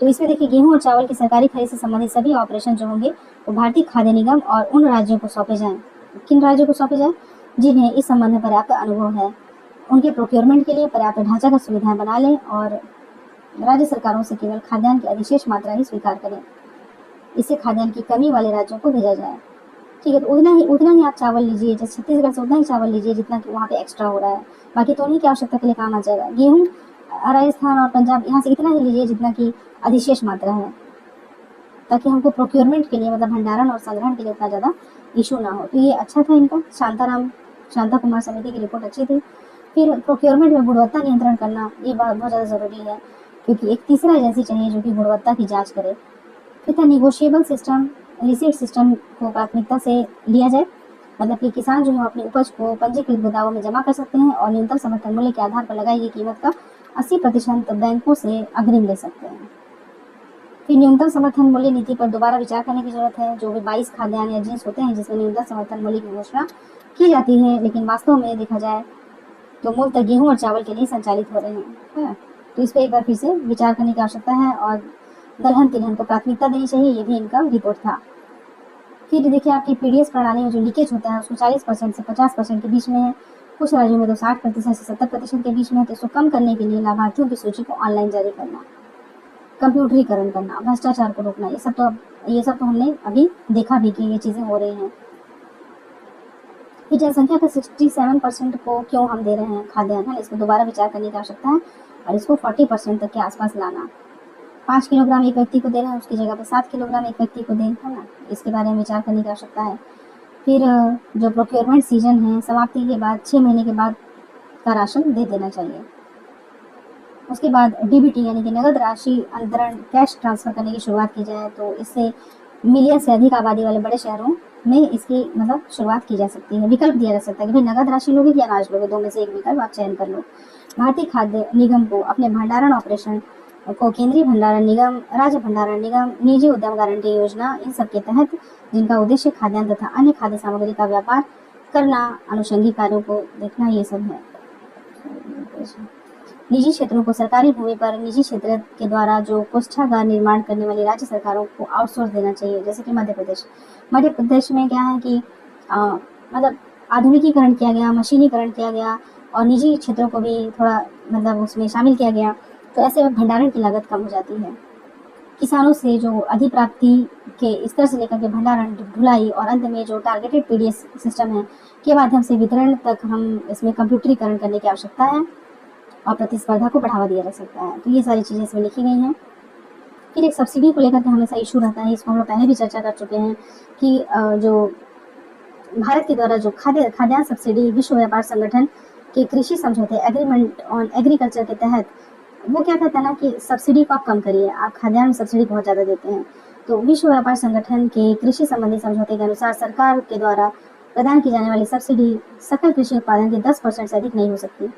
तो इसमें देखिए गेहूं और चावल की सरकारी खरीद से संबंधित सभी ऑपरेशन जो होंगे वो भारतीय खाद्य निगम और उन राज्यों को सौंपे जाएं। किन राज्यों को सौंपे जाएं? जिन्हें इस संबंध में पर्याप्त अनुभव है। उनके प्रोक्योरमेंट के लिए पर्याप्त ढांचागत सुविधाएं बना लें और राज्य सरकारों से केवल खाद्यान्न की अधिशेष मात्रा ही स्वीकार करें। इससे खाद्यान्न की कमी वाले राज्यों को भेजा जाए। ठीक है, तो उतना ही आप चावल लीजिए, जैसे छत्तीसगढ़ से उतना ही चावल लीजिए जितना कि वहाँ पे एक्स्ट्रा हो रहा है, बाकी तो उन्हीं की आवश्यकता के लिए काम आ जाएगा। गेहूँ राजस्थान और पंजाब यहाँ से इतना ही लीजिए जितना कि अधिशेष मात्रा है। ताकि हमको प्रोक्योरमेंट के लिए मतलब भंडारण और संग्रहण के लिए इतना ज़्यादा इशू ना हो। तो ये अच्छा था इनका, शांता कुमार समिति की रिपोर्ट अच्छी थी। फिर प्रोक्योरमेंट में गुणवत्ता नियंत्रण करना, ये बात बहुत ज़्यादा ज़रूरी है, क्योंकि एक तीसरा एजेंसी चाहिए जो कि गुणवत्ता की जाँच करे। फिर था निगोशिएबल सिस्टम, रिसीट सिस्टम को प्राथमिकता से लिया जाए, मतलब कि किसान जो है अपनी उपज को पंजीकृत गोदामों में जमा कर सकते हैं और न्यूनतम समर्थन मूल्य के आधार पर लगाई गई कीमत का 80% बैंकों से अग्रिम ले सकते हैं। फिर न्यूनतम समर्थन मूल्य नीति पर दोबारा विचार करने की जरूरत है। जो भी 22 खाद्यान्न या जिन्स होते हैं जिसमें न्यूनतम समर्थन मूल्य की घोषणा की जाती है, लेकिन वास्तव में देखा जाए तो मूलतः गेहूं और चावल के लिए संचालित हो रहे हैं, है ना। तो इस पर एक बार फिर से विचार करने की आवश्यकता है और दलहन तिलहन को प्राथमिकता देनी चाहिए, ये भी इनका रिपोर्ट था। फिर देखिए आपकी पीडीएस प्रणाली में जो लीकेज होता है उसको 40% से 50% के बीच में है, कुछ राज्यों में तो 60% से 70% के बीच में है। तो इसको कम करने के लिए लाभार्थियों की सूची को ऑनलाइन जारी करना, कंप्यूटरीकरण करना, भ्रष्टाचार को रोकना, ये सब तो हमने अभी देखा भी कि ये चीज़ें हो रही हैं। फिर जनसंख्या का 67% को क्यों हम दे रहे हैं खाद्यान्न, इस पर दोबारा विचार करने की आवश्यकता है और इसको 40% तक के आसपास लाना। 5 किलोग्राम एक व्यक्ति को दे रहे हैं, उसकी जगह पे 7 किलोग्राम एक व्यक्ति को दें, है ना। इसके बारे में विचार करने की आवश्यकता है। फिर जो प्रोक्योरमेंट सीजन है समाप्ति के बाद 6 महीने के बाद का राशन दे देना चाहिए। उसके बाद डीबीटी यानी कि नगद राशि अंतरण, कैश ट्रांसफर करने की शुरुआत की जाए, तो इससे मिलियन से अधिक आबादी वाले बड़े शहरों में इसकी मतलब शुरुआत की जा सकती है। विकल्प दिया जा सकता है कि भाई नगद राशि लोगे कि अनाज लोगे, दो में से एक विकल्प आप चयन कर लो। भारतीय खाद्य निगम को अपने भंडारण ऑपरेशन को केंद्रीय भंडारण निगम, राज्य भंडारण निगम, निजी उद्यम गारंटी योजना, इन सब के तहत जिनका उद्देश्य खाद्यान्न तथा अन्य खाद्य सामग्री का व्यापार करना, अनुषंगिक कार्यों को देखना, ये सब है। निजी क्षेत्रों को सरकारी भूमि पर निजी क्षेत्र के द्वारा जो कोष्ठागार निर्माण करने वाली राज्य सरकारों को आउटसोर्स देना चाहिए, जैसे कि मध्य प्रदेश में क्या है कि मतलब आधुनिकीकरण किया गया, मशीनीकरण किया गया और निजी क्षेत्रों को भी थोड़ा मतलब उसमें शामिल किया गया, तो ऐसे में भंडारण की लागत कम हो जाती है। किसानों से जो अधिप्राप्ति के स्तर से लेकर के भंडारण, ढुलाई और अंत में जो टारगेटेड पीडीएस सिस्टम है के माध्यम से वितरण तक हम इसमें कंप्यूटरीकरण करने की आवश्यकता है और प्रतिस्पर्धा को बढ़ावा दिया जा सकता है। तो ये सारी चीज़ें इसमें लिखी गई हैं। फिर एक सब्सिडी को लेकर के हमेशा इशू रहता है, इसको हम लोग पहले भी चर्चा कर चुके हैं कि जो भारत के द्वारा जो खाद्यान्न सब्सिडी विश्व व्यापार संगठन के कृषि समझौते, एग्रीमेंट ऑन एग्रीकल्चर के तहत वो क्या कहता है ना कि सब्सिडी को आप कम करिए, आप खाद्यान्न सब्सिडी बहुत ज़्यादा देते हैं। तो विश्व व्यापार संगठन के कृषि संबंधी समझौते के अनुसार सरकार के द्वारा प्रदान की जाने वाली सब्सिडी सकल कृषि उत्पादन के 10% से अधिक नहीं हो सकती,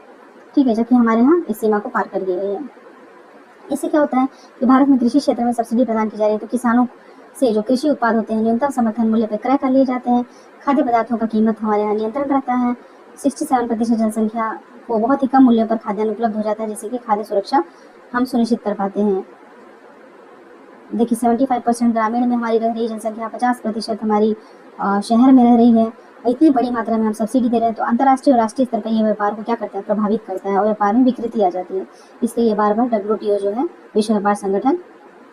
ठीक है, जबकि हमारे यहाँ इस सीमा को पार कर दी गई है। इससे क्या होता है कि भारत में कृषि क्षेत्र में सब्सिडी प्रदान की जा रही है, तो किसानों से जो कृषि उत्पाद होते हैं न्यूनतम समर्थन मूल्य पर क्रय कर लिए जाते हैं। खाद्य पदार्थों का कीमत हमारे यहाँ नियंत्रण रहता है। 67% जनसंख्या को बहुत ही कम मूल्य पर खाद्यान्न उपलब्ध हो जाता है, जिससे कि खाद्य सुरक्षा हम सुनिश्चित कर पाते हैं। देखिए 75% ग्रामीण में हमारी रह रही जनसंख्या, 50% हमारी शहर में रह रही है। इतनी बड़ी मात्रा में हम सब्सिडी दे रहे हैं, तो अंतर्राष्ट्रीय और राष्ट्रीय स्तर पर ये व्यापार को क्या करता है, प्रभावित करता है और व्यापार में विकृति आ जाती है। इसलिए ये बार बार WTO जो है विश्व व्यापार संगठन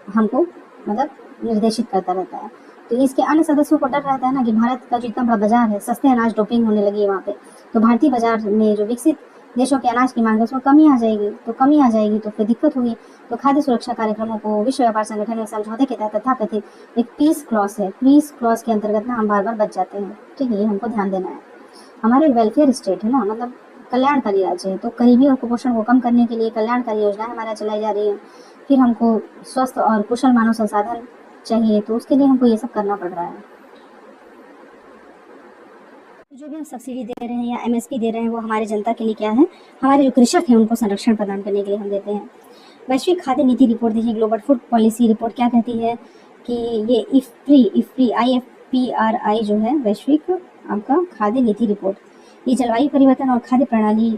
हमको मतलब निर्देशित करता रहता है। तो इसके अन्य सदस्यों को डर रहता है ना कि भारत का जो इतना बड़ा बाजार है, सस्ते अनाज डोपिंग होने लगी है वहाँ पे, तो भारतीय बाजार में जो विकसित देशों के अनाज की मांग है उसमें कमी आ जाएगी, तो फिर दिक्कत होगी। तो खाद्य सुरक्षा कार्यक्रमों को विश्व व्यापार संगठन में समझौते के तहत तथाकथित एक पीस क्लॉज है, पीस क्लॉज के अंतर्गत ना हम बार बार बच जाते हैं, ठीक है, ये हमको ध्यान देना है। हमारे वेलफेयर स्टेट है ना, मतलब कल्याणकारी राज्य है, तो गरीबी और कुपोषण को कम करने के लिए कल्याणकारी योजनाएं हमारे चलाई जा रही है। फिर हमको स्वस्थ और कुशल मानव संसाधन चाहिए, तो उसके लिए हमको ये सब करना पड़ रहा है। जो भी हम सब्सिडी दे रहे हैं या MSP दे रहे हैं वो हमारे जनता के लिए क्या है, हमारे जो कृषक हैं उनको संरक्षण प्रदान करने के लिए हम देते हैं। वैश्विक खाद्य नीति रिपोर्ट देखिए, ग्लोबल फूड पॉलिसी रिपोर्ट क्या कहती है कि ये IFPRI IFPRI जो है वैश्विक आपका खाद्य नीति रिपोर्ट, ये जलवायु परिवर्तन और खाद्य प्रणाली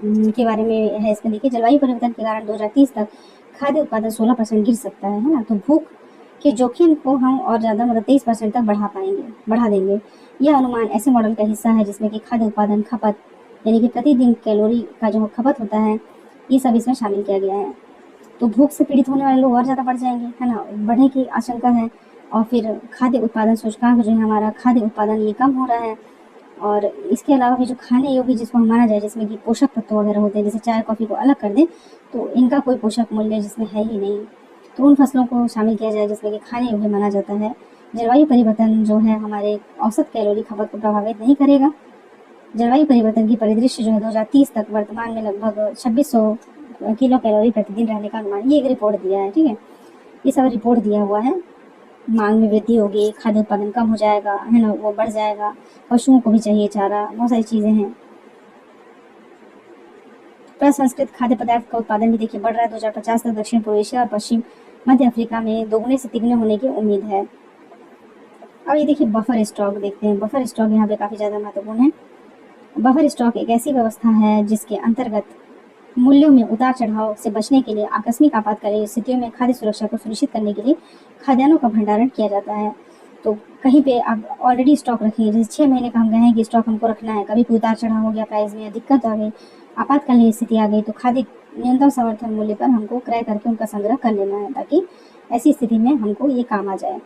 के बारे में है। इसमें देखिए जलवायु परिवर्तन के कारण 2030 तक खाद्य उत्पादन 16% गिर सकता है ना, तो भूख के जोखिम को हम और ज़्यादा मतलब 23% तक बढ़ा देंगे। यह अनुमान ऐसे मॉडल का हिस्सा है जिसमें कि खाद्य उत्पादन खपत यानी कि प्रतिदिन कैलोरी का जो खपत होता है ये सब इसमें शामिल किया गया है। तो भूख से पीड़ित होने वाले लोग और ज़्यादा बढ़ जाएंगे, है ना, बढ़ने की आशंका है। और फिर खाद्य उत्पादन सूचकांक जो है हमारा खाद्य उत्पादन ये कम हो रहा है। और इसके अलावा भी जो खाने योग्य जिसको हम माना जाए, जिसमें कि पोषक तत्व वगैरह होते हैं, जैसे चाय कॉफ़ी को अलग कर दें तो इनका कोई पोषक मूल्य जिसमें है ही नहीं। तो उन फसलों को शामिल किया जाए जिसमें कि खाने योग्य माना जाता है। जलवायु परिवर्तन जो है हमारे औसत कैलोरी खपत को प्रभावित नहीं करेगा। जलवायु परिवर्तन की परिदृश्य जो है 2030 तक वर्तमान में लगभग 2600 किलो कैलोरी प्रतिदिन रहने का अनुमान, ये एक रिपोर्ट दिया है, ठीक है, ये सब रिपोर्ट दिया हुआ है। मांग में वृद्धि होगी, खाद्य उत्पादन कम हो जाएगा, है ना, वो बढ़ जाएगा, पशुओं को भी चाहिए चारा, बहुत सारी चीज़ें हैं। प्रसंस्कृत खाद्य पदार्थ का उत्पादन भी देखिए बढ़ रहा है। 2050 तक दक्षिण पूर्व एशिया और पश्चिम मध्य अफ्रीका में दोगुने से तिगुने होने की उम्मीद है। अब ये देखिए बफर स्टॉक देखते हैं। बफर स्टॉक यहाँ पे काफ़ी ज़्यादा महत्वपूर्ण है। बफर स्टॉक एक ऐसी व्यवस्था है जिसके अंतर्गत मूल्यों में उतार चढ़ाव से बचने के लिए आकस्मिक आपातकालीन स्थितियों में खाद्य सुरक्षा को सुनिश्चित करने के लिए खाद्यान्नों का भंडारण किया जाता है। तो कहीं पे आप ऑलरेडी स्टॉक रखिए, जैसे 6 महीने का हम कहें कि स्टॉक हमको रखना है, कभी कोई उतार चढ़ाव हो गया प्राइस में या दिक्कत आ गई, आपातकालीन स्थिति आ गई, तो खाद्य न्यूनतम समर्थन मूल्य पर हमको क्रय करके उनका संग्रह कर लेना है ताकि ऐसी स्थिति में हमको ये काम आ जाए।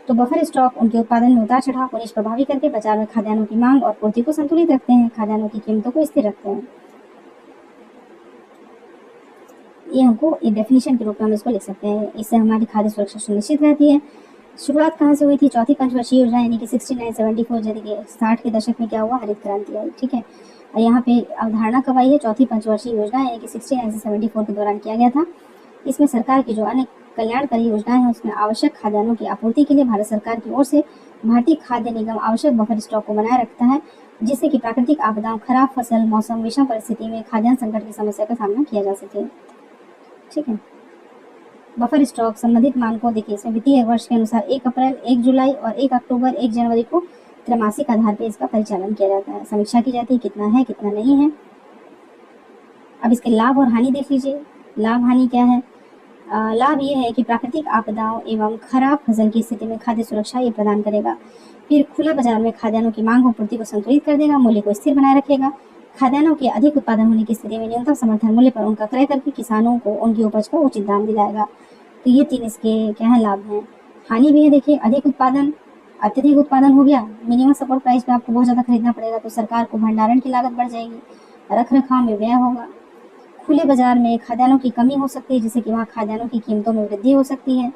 तो बफर स्टॉक उनके उत्पादन में उतार चढ़ाव को निष्प्रभावी करके बाजार में खाद्यान्नों की मांग और पूर्ति को संतुलित रखते हैं, खाद्यान्नों की कीमतों को स्थिर रखते हैं। ये हमको एक डेफिनेशन के रूप में हम इसको लिख सकते हैं। इससे हमारी खाद्य सुरक्षा सुनिश्चित रहती है। शुरुआत कहाँ से हुई थी? चौथी पंचवर्षीय योजना यानी कि 69-74, जैसे कि 60 के दशक में क्या हुआ, हरित क्रांति आई, ठीक है। और यहाँ पे अवधारणा कब आई है? चौथी पंचवर्षीय योजना यानी कि 69 से 74 के दौरान किया गया था। इसमें सरकार की जो अन्य कल्याणकारी योजनाएं हैं उसमें आवश्यक खाद्यान्नों की आपूर्ति के लिए भारत सरकार की ओर से भारतीय खाद्य निगम आवश्यक बफर स्टॉक को बनाए रखता है, जिससे कि प्राकृतिक आपदाओं, खराब फसल, मौसम, विषम परिस्थिति में खाद्यान्न संकट की समस्या का सामना किया जा सके, ठीक है। बफर स्टॉक संबंधित मानकों देखिए, इसमें वित्तीय वर्ष के अनुसार 1 अप्रैल, 1 जुलाई और 1 अक्टूबर, 1 जनवरी को त्रैमासिक आधार पर इसका परिचालन किया जाता है। समीक्षा की जाती है कितना है कितना नहीं है। अब इसके लाभ और हानि देख लीजिए। लाभ हानि क्या है? लाभ ये है कि प्राकृतिक आपदाओं एवं खराब फसल की स्थिति में खाद्य सुरक्षा ये प्रदान करेगा। फिर खुले बाजार में खाद्यान्नों की मांग और पूर्ति को संतुलित कर देगा, मूल्य को स्थिर बनाए रखेगा। खाद्यान्नों के अधिक उत्पादन होने की स्थिति में न्यूनतम समर्थन मूल्य पर उनका क्रय करके किसानों को उनकी उपज का उचित दाम दिलाएगा। तो ये 3 इसके क्या है लाभ हैं। हानि भी है देखिए, अधिक उत्पादन, अत्यधिक उत्पादन हो गया, मिनिमम सपोर्ट प्राइस पे आपको बहुत ज़्यादा खरीदना पड़ेगा, तो सरकार को भंडारण की लागत बढ़ जाएगी, रख रखाव में व्यय होगा। खुले बाजार में खाद्यान्नों की कमी हो सकती है, जिससे कि वहाँ खाद्यान्नों की कीमतों में वृद्धि हो सकती है।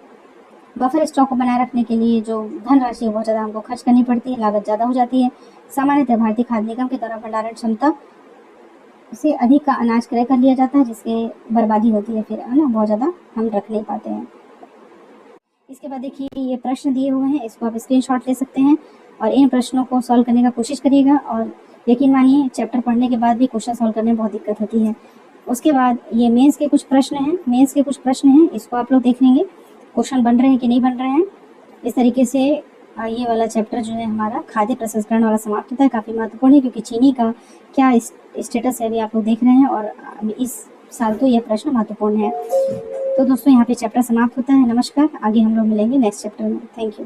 बफर स्टॉक को बनाए रखने के लिए जो धनराशि बहुत ज़्यादा हमको खर्च करनी पड़ती है, लागत ज़्यादा हो जाती है। सामान्यतः भारतीय खाद्य निगम के द्वारा भंडारण क्षमता से अधिक का अनाज क्रय कर लिया जाता है, जिससे बर्बादी होती है, फिर है ना, बहुत ज़्यादा हम रख नहीं पाते हैं। इसके बाद देखिए ये प्रश्न दिए हुए हैं, इसको आप स्क्रीनशॉट ले सकते हैं और इन प्रश्नों को सॉल्व करने का कोशिश करिएगा। और यकीन मानिए चैप्टर पढ़ने के बाद भी क्वेश्चन सॉल्व करने में बहुत दिक्कत होती है। उसके बाद ये मेंस के कुछ प्रश्न हैं, इसको आप लोग देख लेंगे क्वेश्चन बन रहे हैं कि नहीं बन रहे हैं। इस तरीके से ये वाला चैप्टर जो है हमारा खाद्य प्रसंस्करण वाला समाप्त होता है। काफ़ी महत्वपूर्ण है क्योंकि चीनी का क्या स्टेटस है अभी आप लोग देख रहे हैं और इस साल तो यह प्रश्न महत्वपूर्ण है। तो दोस्तों यहाँ पे चैप्टर समाप्त होता है। नमस्कार, आगे हम लोग मिलेंगे नेक्स्ट चैप्टर में। Thank you.